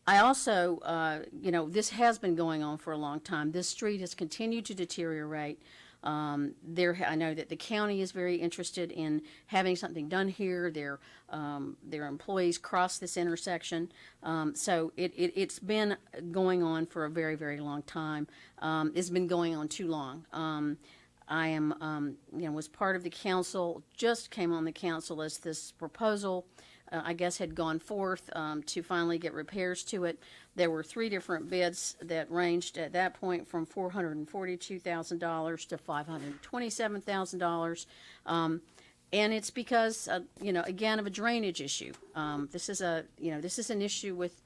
I also, this has been going on for a long time. This street has continued to deteriorate. I know that the county is very interested in having something done here. Their employees cross this intersection, so it's been going on for a very, very long time. It's been going on too long. I am, was part of the council. Just came on the council as this proposal, I guess, had gone forth to finally get repairs to it. There were 3 different bids that ranged at that point from $442,000 to $527,000. And it's because, again, of a drainage issue. This is an issue with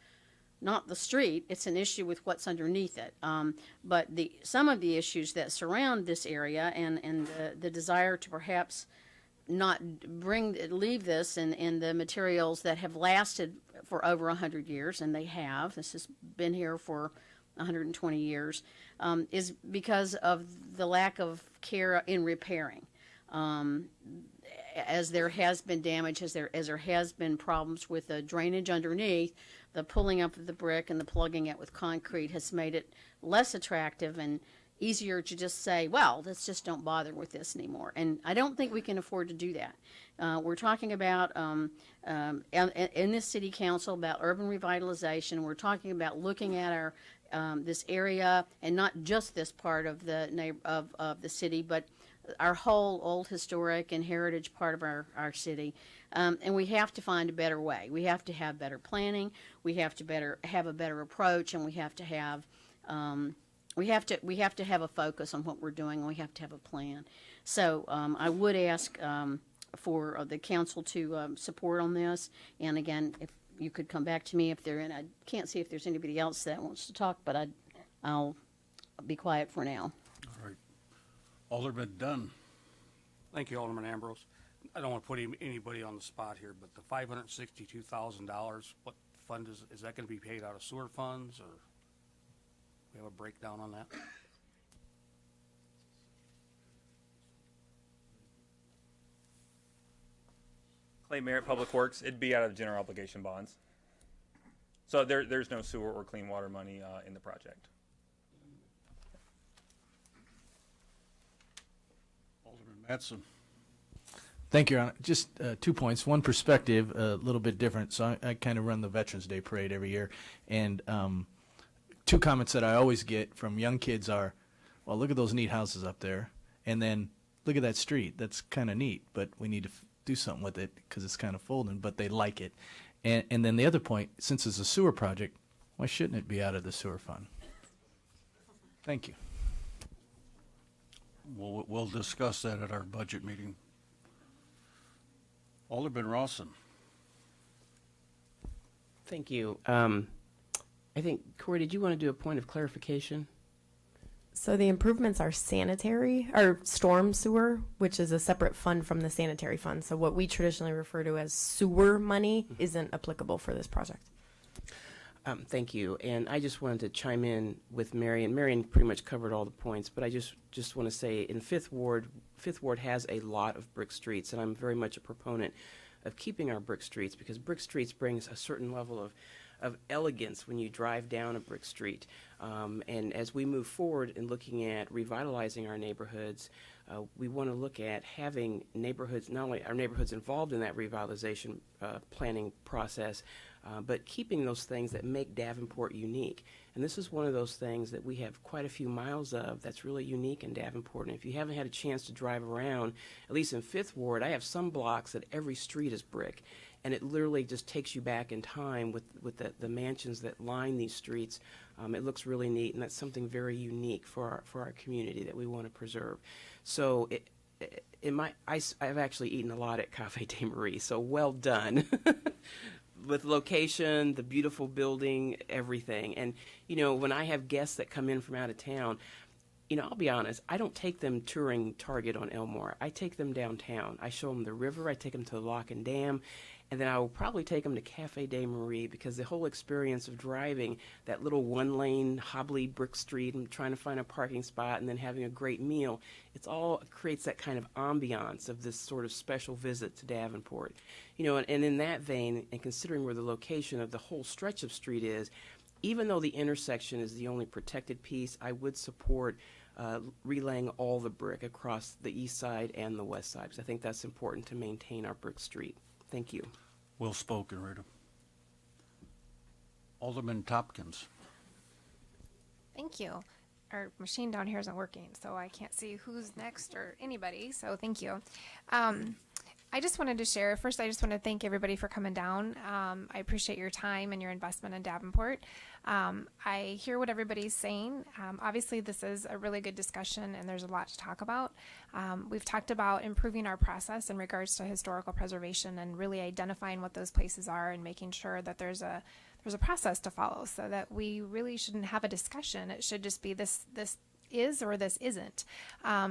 not the street, it's an issue with what's underneath it. But some of the issues that surround this area and the desire to perhaps not leave this in the materials that have lasted for over 100 years, and they have. This has been here for 120 years, is because of the lack of care in repairing. As there has been damage, as there has been problems with the drainage underneath, the pulling up of the brick and the plugging it with concrete has made it less attractive and easier to just say, well, let's just don't bother with this anymore. And I don't think we can afford to do that. We're talking about, in this city council, about urban revitalization. We're talking about looking at our this area, and not just this part of the of the city, but our whole old historic and heritage part of our city. And we have to find a better way. We have to have better planning. We have to have a better approach, and we have to have we have to have a focus on what we're doing, and we have to have a plan. So I would ask for the council to support on this. And again, if you could come back to me if they're in. I can't see if there's anybody else that wants to talk, but I'll be quiet for now. All right. Alderman Dunn. Thank you, Alderman Ambrose. I don't want to put anybody on the spot here, but the $562,000, what fund is that going to be paid out of sewer funds, or we have a breakdown on that? Clay Merritt, Public Works, it'd be out of general obligation bonds. So there's no sewer or clean water money in the project. Alderman Mattson. Thank you, Your Honor. Just 2 points. One perspective, a little bit different. So I kind of run the Veterans Day Parade every year. And 2 comments that I always get from young kids are, well, look at those neat houses up there. And then look at that street. That's kind of neat, but we need to do something with it because it's kind of folding, but they like it. And then the other point, since it's a sewer project, why shouldn't it be out of the sewer fund? Thank you. We'll discuss that at our budget meeting. Alderman Rawson. Thank you. I think, Corey, did you want to do a point of clarification? So the improvements are sanitary, or storm sewer, which is a separate fund from the sanitary fund. So what we traditionally refer to as sewer money isn't applicable for this project. Thank you. And I just wanted to chime in with Marion. Marion pretty much covered all the points, but I just want to say in Fifth Ward has a lot of brick streets, and I'm very much a proponent of keeping our brick streets because brick streets brings a certain level of elegance when you drive down a brick street. And as we move forward in looking at revitalizing our neighborhoods, we want to look at having neighborhoods, not only our neighborhoods involved in that revitalization planning process, but keeping those things that make Davenport unique. And this is one of those things that we have quite a few miles of that's really unique in Davenport. And if you haven't had a chance to drive around, at least in Fifth Ward, I have some blocks that every street is brick. And it literally just takes you back in time with the mansions that line these streets. It looks really neat, and that's something very unique for our community that we want to preserve. So I've actually eaten a lot at Cafe de Marie, so well done. With location, the beautiful building, everything. And, when I have guests that come in from out of town, I'll be honest, I don't take them touring Target on Elmore. I take them downtown. I show them the river. I take them to the Lock and Dam. And then I will probably take them to Cafe de Marie because the whole experience of driving that little one-lane hobbly brick street and trying to find a parking spot and then having a great meal, it creates that kind of ambiance of this sort of special visit to Davenport. And in that vein, and considering where the location of the whole stretch of street is, even though the intersection is the only protected piece, I would support relaying all the brick across the east side and the west side because I think that's important to maintain our brick street. Thank you. Well spoken, Rita. Alderman Tompkins. Thank you. Our machine down here isn't working, so I can't see who's next or anybody, so thank you. I just wanted to share, first I just want to thank everybody for coming down. I appreciate your time and your investment in Davenport. I hear what everybody's saying. Obviously this is a really good discussion and there's a lot to talk about. We've talked about improving our process in regards to historical preservation and really identifying what those places are and making sure that there's a process to follow so that we really shouldn't have a discussion. It should just be this is or this isn't.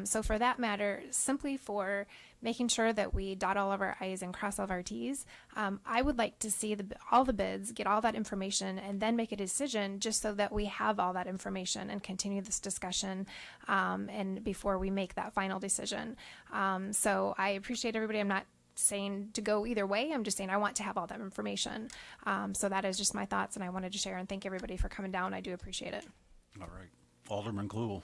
So for that matter, simply for making sure that we dot all of our I's and cross all of our T's, I would like to see all the bids, get all that information, and then make a decision just so that we have all that information and continue this discussion and before we make that final decision. So I appreciate everybody. I'm not saying to go either way. I'm just saying I want to have all that information. So that is just my thoughts, and I wanted to share and thank everybody for coming down. I do appreciate it. All right. Alderman Klugel.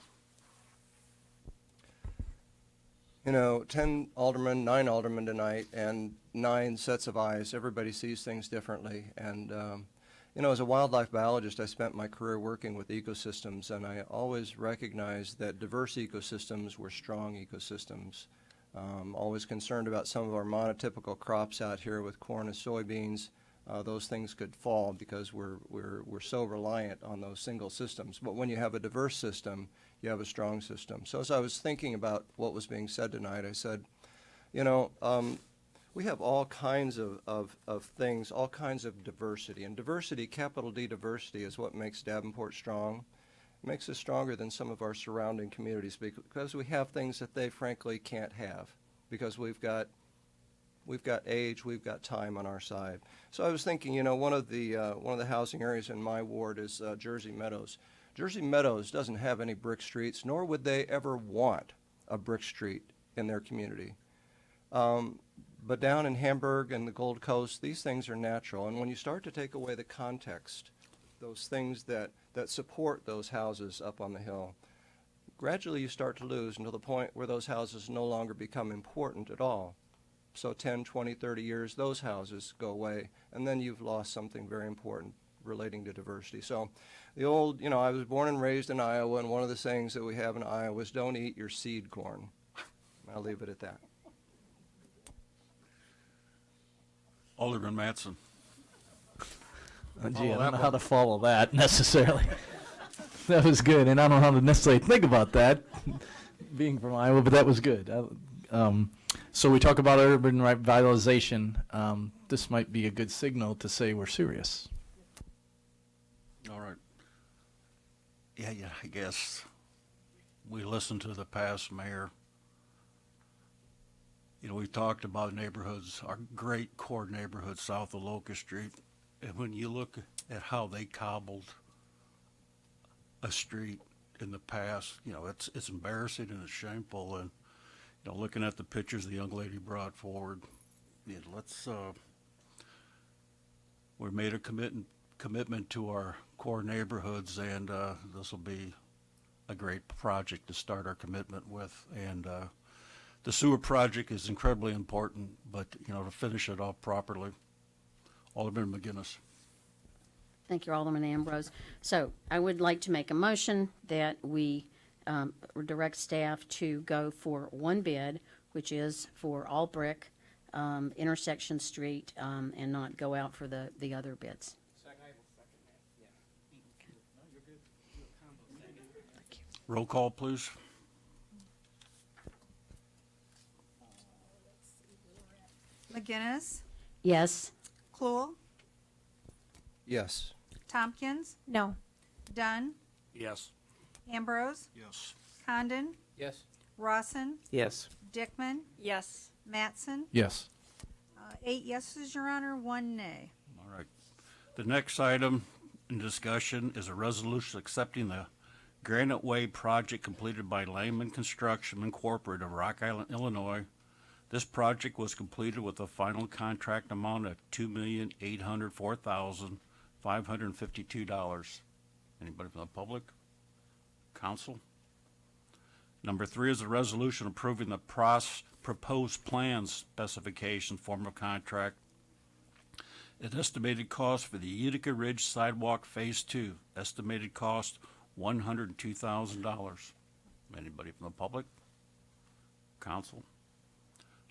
10 aldermen, 9 aldermen tonight, and 9 sets of eyes. Everybody sees things differently. And, as a wildlife biologist, I spent my career working with ecosystems, and I always recognized that diverse ecosystems were strong ecosystems. Always concerned about some of our monotypical crops out here with corn and soybeans. Those things could fall because we're so reliant on those single systems. But when you have a diverse system, you have a strong system. So as I was thinking about what was being said tonight, I said, we have all kinds of things, all kinds of diversity. And diversity, capital D diversity, is what makes Davenport strong. It makes us stronger than some of our surrounding communities because we have things that they frankly can't have because we've got age, we've got time on our side. So I was thinking, one of the housing areas in my ward is Jersey Meadows. Jersey Meadows doesn't have any brick streets, nor would they ever want a brick street in their community. But down in Hamburg and the Gold Coast, these things are natural. And when you start to take away the context, those things that support those houses up on the hill, gradually you start to lose until the point where those houses no longer become important at all. So 10, 20, 30 years, those houses go away, and then you've lost something very important relating to diversity. So the old, I was born and raised in Iowa, and one of the sayings that we have in Iowa is don't eat your seed corn. I'll leave it at that. Alderman Mattson. Gee, I don't know how to follow that necessarily. That was good, and I don't know how to necessarily think about that, being from Iowa, but that was good. So we talk about urban revitalization. This might be a good signal to say we're serious. All right. Yeah, I guess we listened to the past mayor. We've talked about neighborhoods, our great core neighborhood south of Locust Street. And when you look at how they cobbled a street in the past, it's embarrassing and it's shameful. And, looking at the pictures the young lady brought forward, we made a commitment to our core neighborhoods, and this will be a great project to start our commitment with. And the sewer project is incredibly important, but, to finish it off properly. Alderman McGinnis. Thank you, Alderman Ambrose. So I would like to make a motion that we direct staff to go for one bid, which is for all brick intersection street, and not go out for the other bids. Roll call, please. McGinnis, Yes. Cluel, Yes. Tompkins, No. Dunn, Yes. Ambrose, Yes. Condon, Yes. Rawson, Yes. Dickman, Yes. Mattson. Yes. 8 yeses, Your Honor, 1 nay. All right. The next item in discussion is a resolution accepting the Granite Way project completed by Langman Construction Incorporated of Rock Island, Illinois. This project was completed with a final contract amount of $2,804,552. Anybody from the public? Council? Number 3 is a resolution approving the proposed plan specification form of contract. An estimated cost for the Utica Ridge Sidewalk Phase 2. Estimated cost $102,000. Anybody from the public? Council?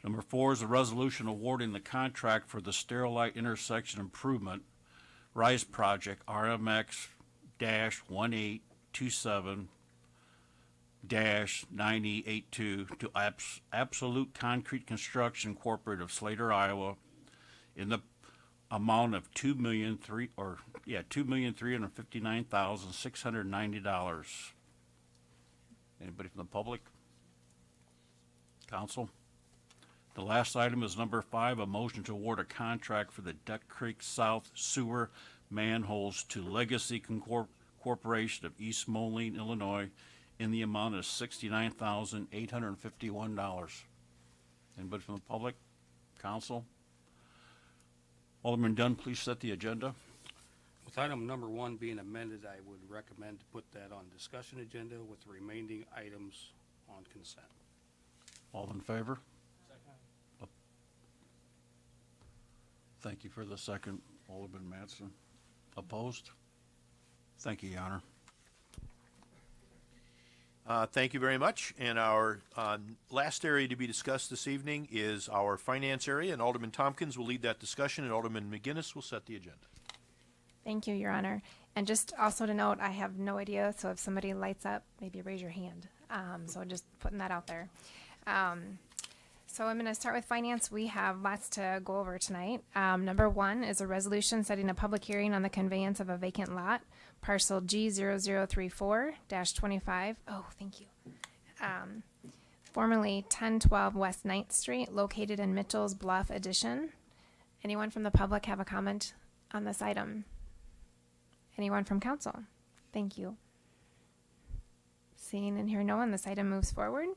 Number 4 is a resolution awarding the contract for the Sterilite Intersection Improvement RISE Project RMX-1827-9082 to Absolute Concrete Construction Incorporated of Slater, Iowa, in the amount of $2,359,690. Anybody from the public? Council? The last item is number 5, a motion to award a contract for the Duck Creek South Sewer manholes to Legacy Corporation of East Moline, Illinois, in the amount of $69,851. Anybody from the public? Council? Alderman Dunn, please set the agenda. With item number 1 being amended, I would recommend to put that on discussion agenda with the remaining items on consent. All in favor? Thank you for the second, Alderman Mattson. Opposed? Thank you, Your Honor. Thank you very much. And our last area to be discussed this evening is our finance area, and Alderman Tompkins will lead that discussion, and Alderman McGinnis will set the agenda. Thank you, Your Honor. And just also to note, I have no idea, so if somebody lights up, maybe raise your hand. So just putting that out there. So I'm going to start with finance. We have lots to go over tonight. Number 1 is a resolution setting a public hearing on the conveyance of a vacant lot, parcel G0034-25. Oh, thank you. Formerly 1012 West 9th Street, located in Mitchell's Bluff Addition. Anyone from the public have a comment on this item? Anyone from council? Thank you. Seeing and hearing no one, this item moves forward.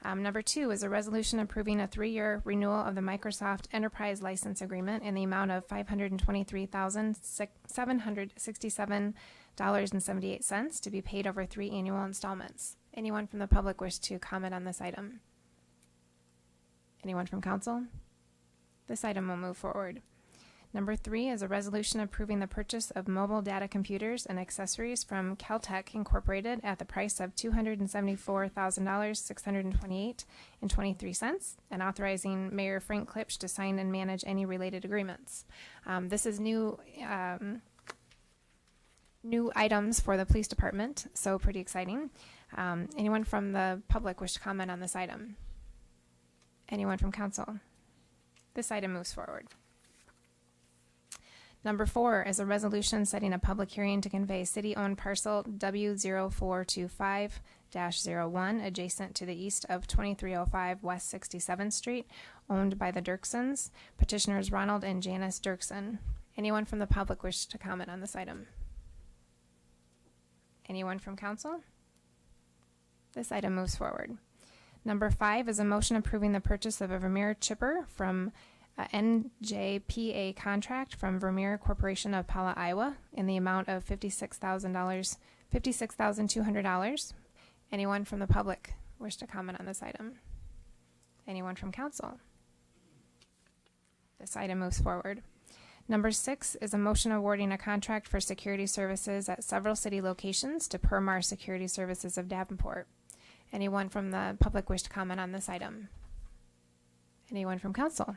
Number 2 is a resolution approving a 3-year renewal of the Microsoft Enterprise License Agreement in the amount of $523,767.78 to be paid over 3 annual installments. Anyone from the public wish to comment on this item? Anyone from council? This item will move forward. Number 3 is a resolution approving the purchase of mobile data computers and accessories from Caltech Incorporated at the price of $274,628.23 and authorizing Mayor Frank Klipsch to sign and manage any related agreements. This is new items for the police department, so pretty exciting. Anyone from the public wish to comment on this item? Anyone from council? This item moves forward. Number 4 is a resolution setting a public hearing to convey city-owned parcel W0425-01 adjacent to the east of 2305 West 67th Street, owned by the Dirksons. Petitioners Ronald and Janice Dirksen. Anyone from the public wish to comment on this item? Anyone from council? This item moves forward. Number 5 is a motion approving the purchase of a Vermeer chipper from NJPA contract from Vermeer Corporation of Pella, Iowa, in the amount of $56,200. Anyone from the public wish to comment on this item? Anyone from council? This item moves forward. Number 6 is a motion awarding a contract for security services at several city locations to Permar Security Services of Davenport. Anyone from the public wish to comment on this item? Anyone from council?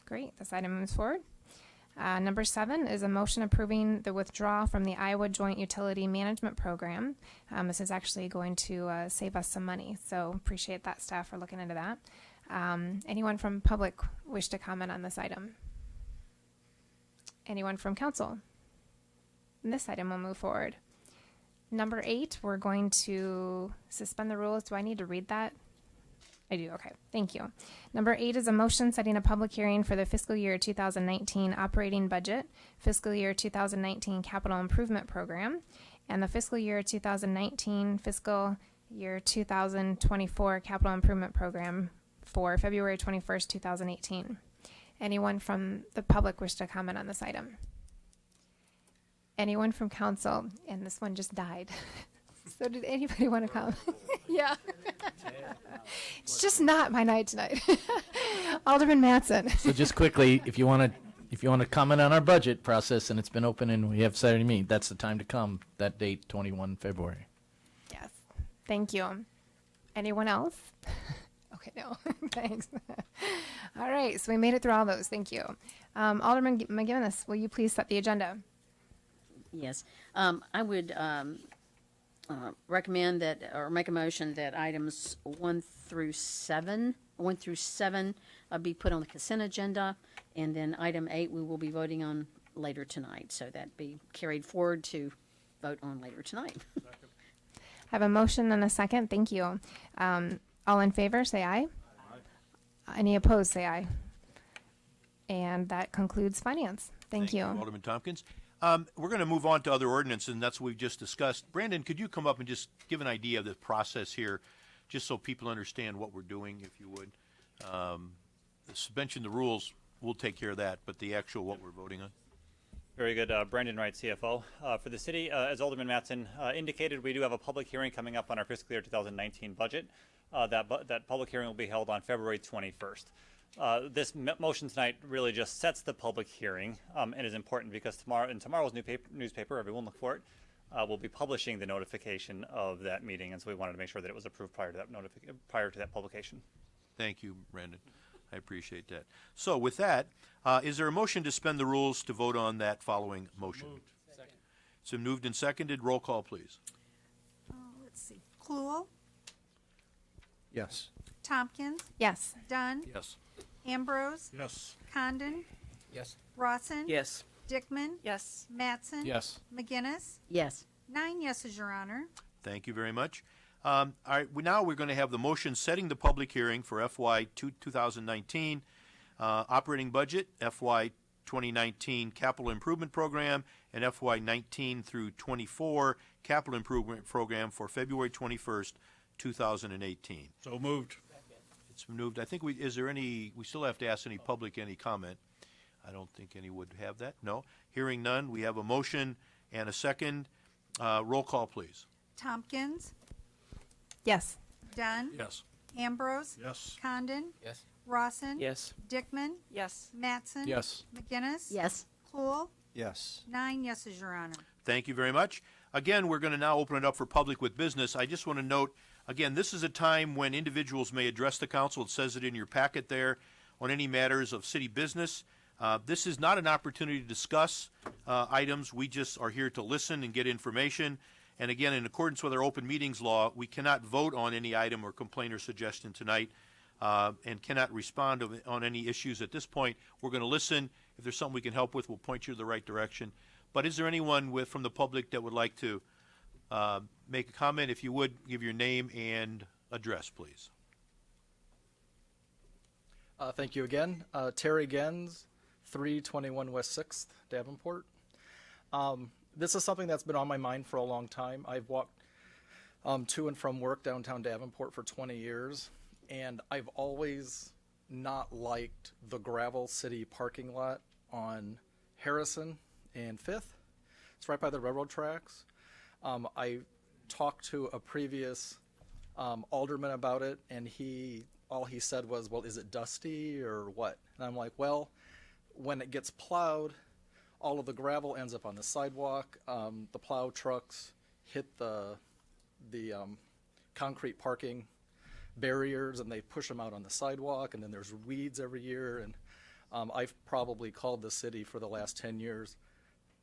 Great, this item moves forward. Number 7 is a motion approving the withdrawal from the Iowa Joint Utility Management Program. This is actually going to save us some money, so appreciate that staff for looking into that. Anyone from public wish to comment on this item? Anyone from council? And this item will move forward. Number 8, we're going to suspend the rules. Do I need to read that? I do, okay, thank you. Number 8 is a motion setting a public hearing for the fiscal year 2019 operating budget, fiscal year 2019 capital improvement program, and the fiscal year 2019 fiscal year 2024 capital improvement program for February 21st, 2018. Anyone from the public wish to comment on this item? Anyone from council? And this one just died. So did anybody want to come? Yeah. It's just not my night tonight. Alderman Mattson. So just quickly, if you want to comment on our budget process, and it's been open and we have Saturday meeting, that's the time to come. That date, 21 February. Yes. Thank you. Anyone else? Okay, no. Thanks. All right, so we made it through all those. Thank you. Alderman McGinnis, will you please set the agenda? Yes. I would recommend that, or make a motion that items 1 through 7 be put on the consent agenda, and then item 8 we will be voting on later tonight. So that be carried forward to vote on later tonight. have a motion and a second. Thank you. All in favor, say aye. Any opposed, say aye. And that concludes finance. Thank you. Alderman Tompkins. We're going to move on to other ordinances, and that's what we've just discussed. Brandon, could you come up and just give an idea of the process here, just so people understand what we're doing, if you would? The suspension of the rules, we'll take care of that, but the actual what we're voting on. Very good. Brandon Wright, CFO. For the city, as Alderman Mattson indicated, we do have a public hearing coming up on our fiscal year 2019 budget. That public hearing will be held on February 21st. This motion tonight really just sets the public hearing and is important because tomorrow's newspaper, everyone look for it, will be publishing the notification of that meeting, and so we wanted to make sure that it was approved prior to that publication. Thank you, Brandon. I appreciate that. So with that, is there a motion to suspend the rules to vote on that following motion? Moved. Second. It's been moved and seconded. Roll call, please. Let's see. Cluel, Yes. Tompkins, Yes. Dunn, Yes. Ambrose, Yes. Condon, Yes. Rawson, Yes. Dickman, Yes. Mattson, Yes. McGinnis. Yes. 9 yeses, Your Honor. Thank you very much. All right, now we're going to have the motion setting the public hearing for FY 2019 operating budget, FY 2019 capital improvement program, and FY 19 through 24 capital improvement program for February 21st, 2018. So moved. It's been moved. I think we still have to ask any public any comment. I don't think any would have that. No. Hearing none, we have a motion and a second. Roll call, please. Tompkins, Yes. Dunn, Yes. Ambrose, Yes. Condon, Yes. Rawson, Yes. Dickman, Yes. Mattson, Yes. McGinnis, Yes. Cluel. Yes. 9 yeses, Your Honor. Thank you very much. Again, we're going to now open it up for public with business. I just want to note, again, this is a time when individuals may address the council. It says it in your packet there, on any matters of city business. This is not an opportunity to discuss items. We just are here to listen and get information. And again, in accordance with our open meetings law, we cannot vote on any item or complaint or suggestion tonight and cannot respond on any issues at this point. We're going to listen. If there's something we can help with, we'll point you in the right direction. But is there anyone from the public that would like to make a comment? If you would, give your name and address, please. Thank you again. Terry Gens, 321 West 6th, Davenport. This is something that's been on my mind for a long time. I've walked to and from work downtown Davenport for 20 years, and I've always not liked the gravel city parking lot on Harrison and 5th. It's right by the railroad tracks. I talked to a previous alderman about it, and all he said was, well, is it dusty or what? And I'm like, well, when it gets plowed, all of the gravel ends up on the sidewalk. The plow trucks hit the concrete parking barriers, and they push them out on the sidewalk, and then there's weeds every year. And I've probably called the city for the last 10 years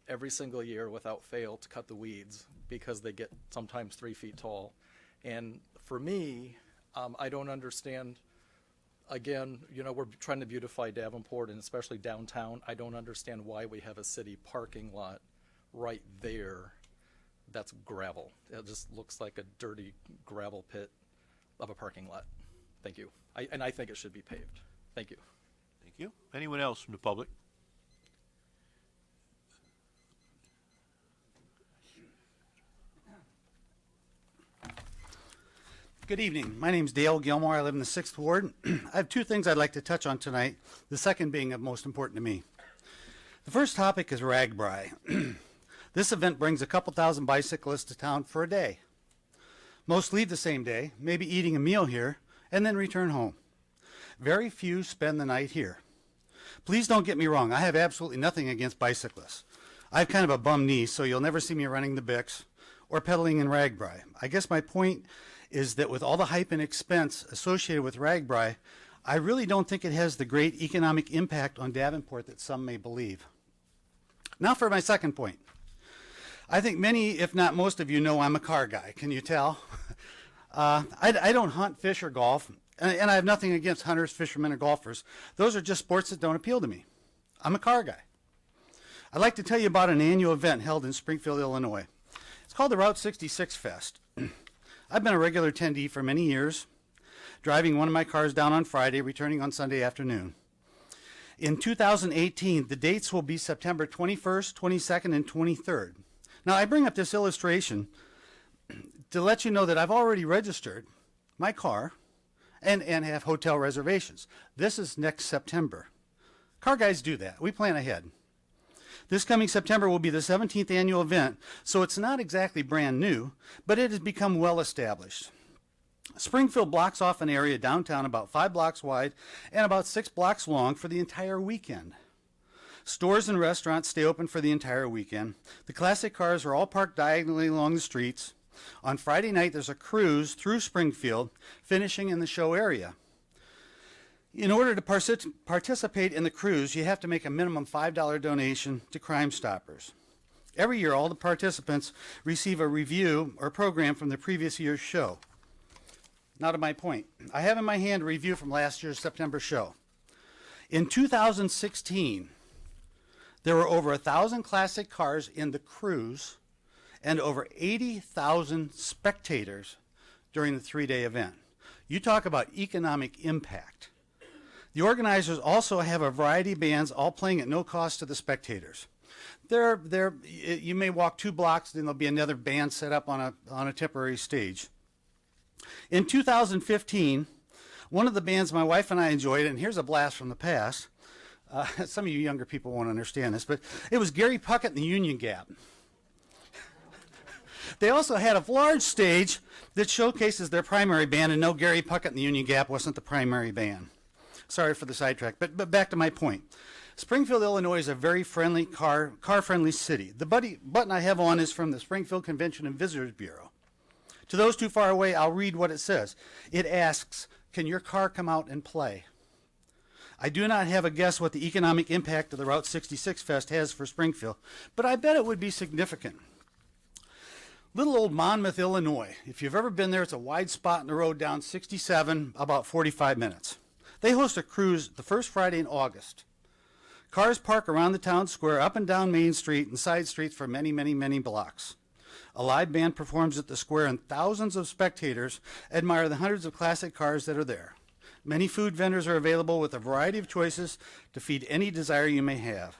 every single year without fail to cut the weeds because they get sometimes 3 feet tall. And for me, I don't understand. Again, we're trying to beautify Davenport and especially downtown. I don't understand why we have a city parking lot right there that's gravel. It just looks like a dirty gravel pit of a parking lot. Thank you. And I think it should be paved. Thank you. Thank you. Anyone else from the public? Good evening. My name is Dale Gilmore. I live in the 6th Ward. I have 2 things I'd like to touch on tonight, the second being of most important to me. The first topic is RAGBRAI. This event brings a couple thousand bicyclists to town for a day. Most leave the same day, maybe eating a meal here, and then return home. Very few spend the night here. Please don't get me wrong. I have absolutely nothing against bicyclists. I have kind of a bum knee, so you'll never see me running the Bix or pedaling in RAGBRAI. I guess my point is that with all the hype and expense associated with RAGBRAI, I really don't think it has the great economic impact on Davenport that some may believe. Now for my second point. I think many, if not most of you, know I'm a car guy. Can you tell? I don't hunt, fish, or golf, and I have nothing against hunters, fishermen, or golfers. Those are just sports that don't appeal to me. I'm a car guy. I'd like to tell you about an annual event held in Springfield, Illinois. It's called the Route 66 Fest. I've been a regular attendee for many years, driving one of my cars down on Friday, returning on Sunday afternoon. In 2018, the dates will be September 21st, 22nd, and 23rd. Now, I bring up this illustration to let you know that I've already registered my car and have hotel reservations. This is next September. Car guys do that. We plan ahead. This coming September will be the 17th annual event, so it's not exactly brand new, but it has become well established. Springfield blocks off an area downtown about 5 blocks wide and about 6 blocks long for the entire weekend. Stores and restaurants stay open for the entire weekend. The classic cars are all parked diagonally along the streets. On Friday night, there's a cruise through Springfield, finishing in the show area. In order to participate in the cruise, you have to make a minimum $5 donation to Crime Stoppers. Every year, all the participants receive a review or program from the previous year's show. Now to my point. I have in my hand a review from last year's September show. In 2016, there were over 1,000 classic cars in the cruise and over 80,000 spectators during the 3-day event. You talk about economic impact. The organizers also have a variety of bands all playing at no cost to the spectators. You may walk 2 blocks, then there'll be another band set up on a temporary stage. In 2015, one of the bands my wife and I enjoyed, and here's a blast from the past, some of you younger people won't understand this, but it was Gary Puckett and the Union Gap. They also had a large stage that showcases their primary band, and no, Gary Puckett and the Union Gap wasn't the primary band. Sorry for the sidetrack, but back to my point. Springfield, Illinois is a very friendly, car-friendly city. The button I have on is from the Springfield Convention and Visitors Bureau. To those too far away, I'll read what it says. It asks, can your car come out and play? I do not have a guess what the economic impact of the Route 66 Fest has for Springfield, but I bet it would be significant. Little old Monmouth, Illinois. If you've ever been there, it's a wide spot in the road down 67, about 45 minutes. They host a cruise the first Friday in August. Cars park around the town square, up and down Main Street and side streets for many, many, many blocks. A live band performs at the square, and thousands of spectators admire the hundreds of classic cars that are there. Many food vendors are available with a variety of choices to feed any desire you may have.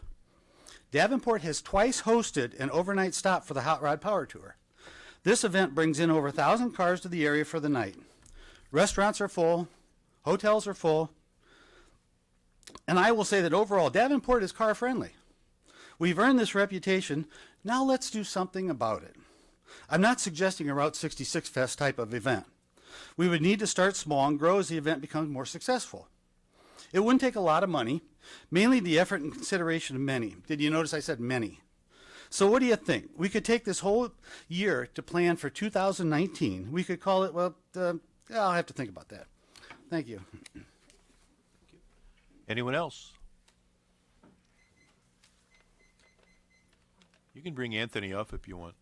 Davenport has twice hosted an overnight stop for the Hot Rod Power Tour. This event brings in over 1,000 cars to the area for the night. Restaurants are full, hotels are full, and I will say that overall, Davenport is car friendly. We've earned this reputation. Now let's do something about it. I'm not suggesting a Route 66 Fest type of event. We would need to start small and grow as the event becomes more successful. It wouldn't take a lot of money, mainly the effort and consideration of many. Did you notice I said many? So what do you think? We could take this whole year to plan for 2019. We could call it, I'll have to think about that. Thank you. Anyone else? You can bring Anthony up if you want.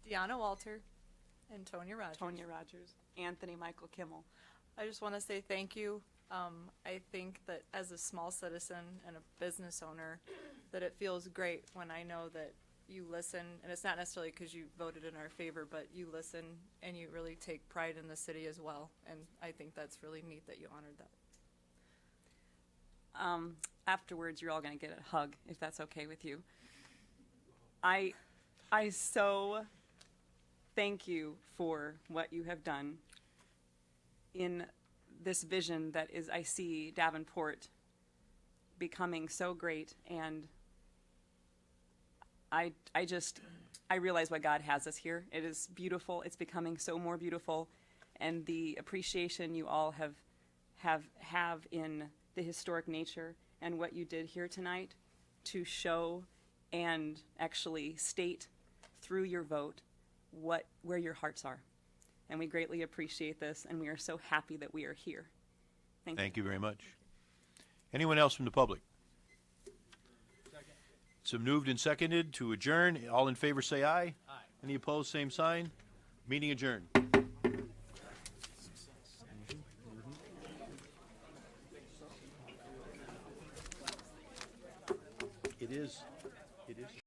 Deanna Walter and Tonya Rogers. Tonya Rogers, Anthony Michael Kimmel. I just want to say thank you. I think that as a small citizen and a business owner, that it feels great when I know that you listen, and it's not necessarily because you voted in our favor, but you listen and you really take pride in the city as well. And I think that's really neat that you honored that. Afterwards, you're all going to get a hug, if that's okay with you. I so thank you for what you have done in this vision that is, I see Davenport becoming so great, and I realize why God has us here. It is beautiful. It's becoming so more beautiful, and the appreciation you all have in the historic nature and what you did here tonight to show and actually state through your vote where your hearts are. And we greatly appreciate this, and we are so happy that we are here. Thank you very much. Anyone else from the public? So moved and seconded to adjourn. All in favor say aye. Aye. Any opposed, same sign. Meeting adjourned. It is.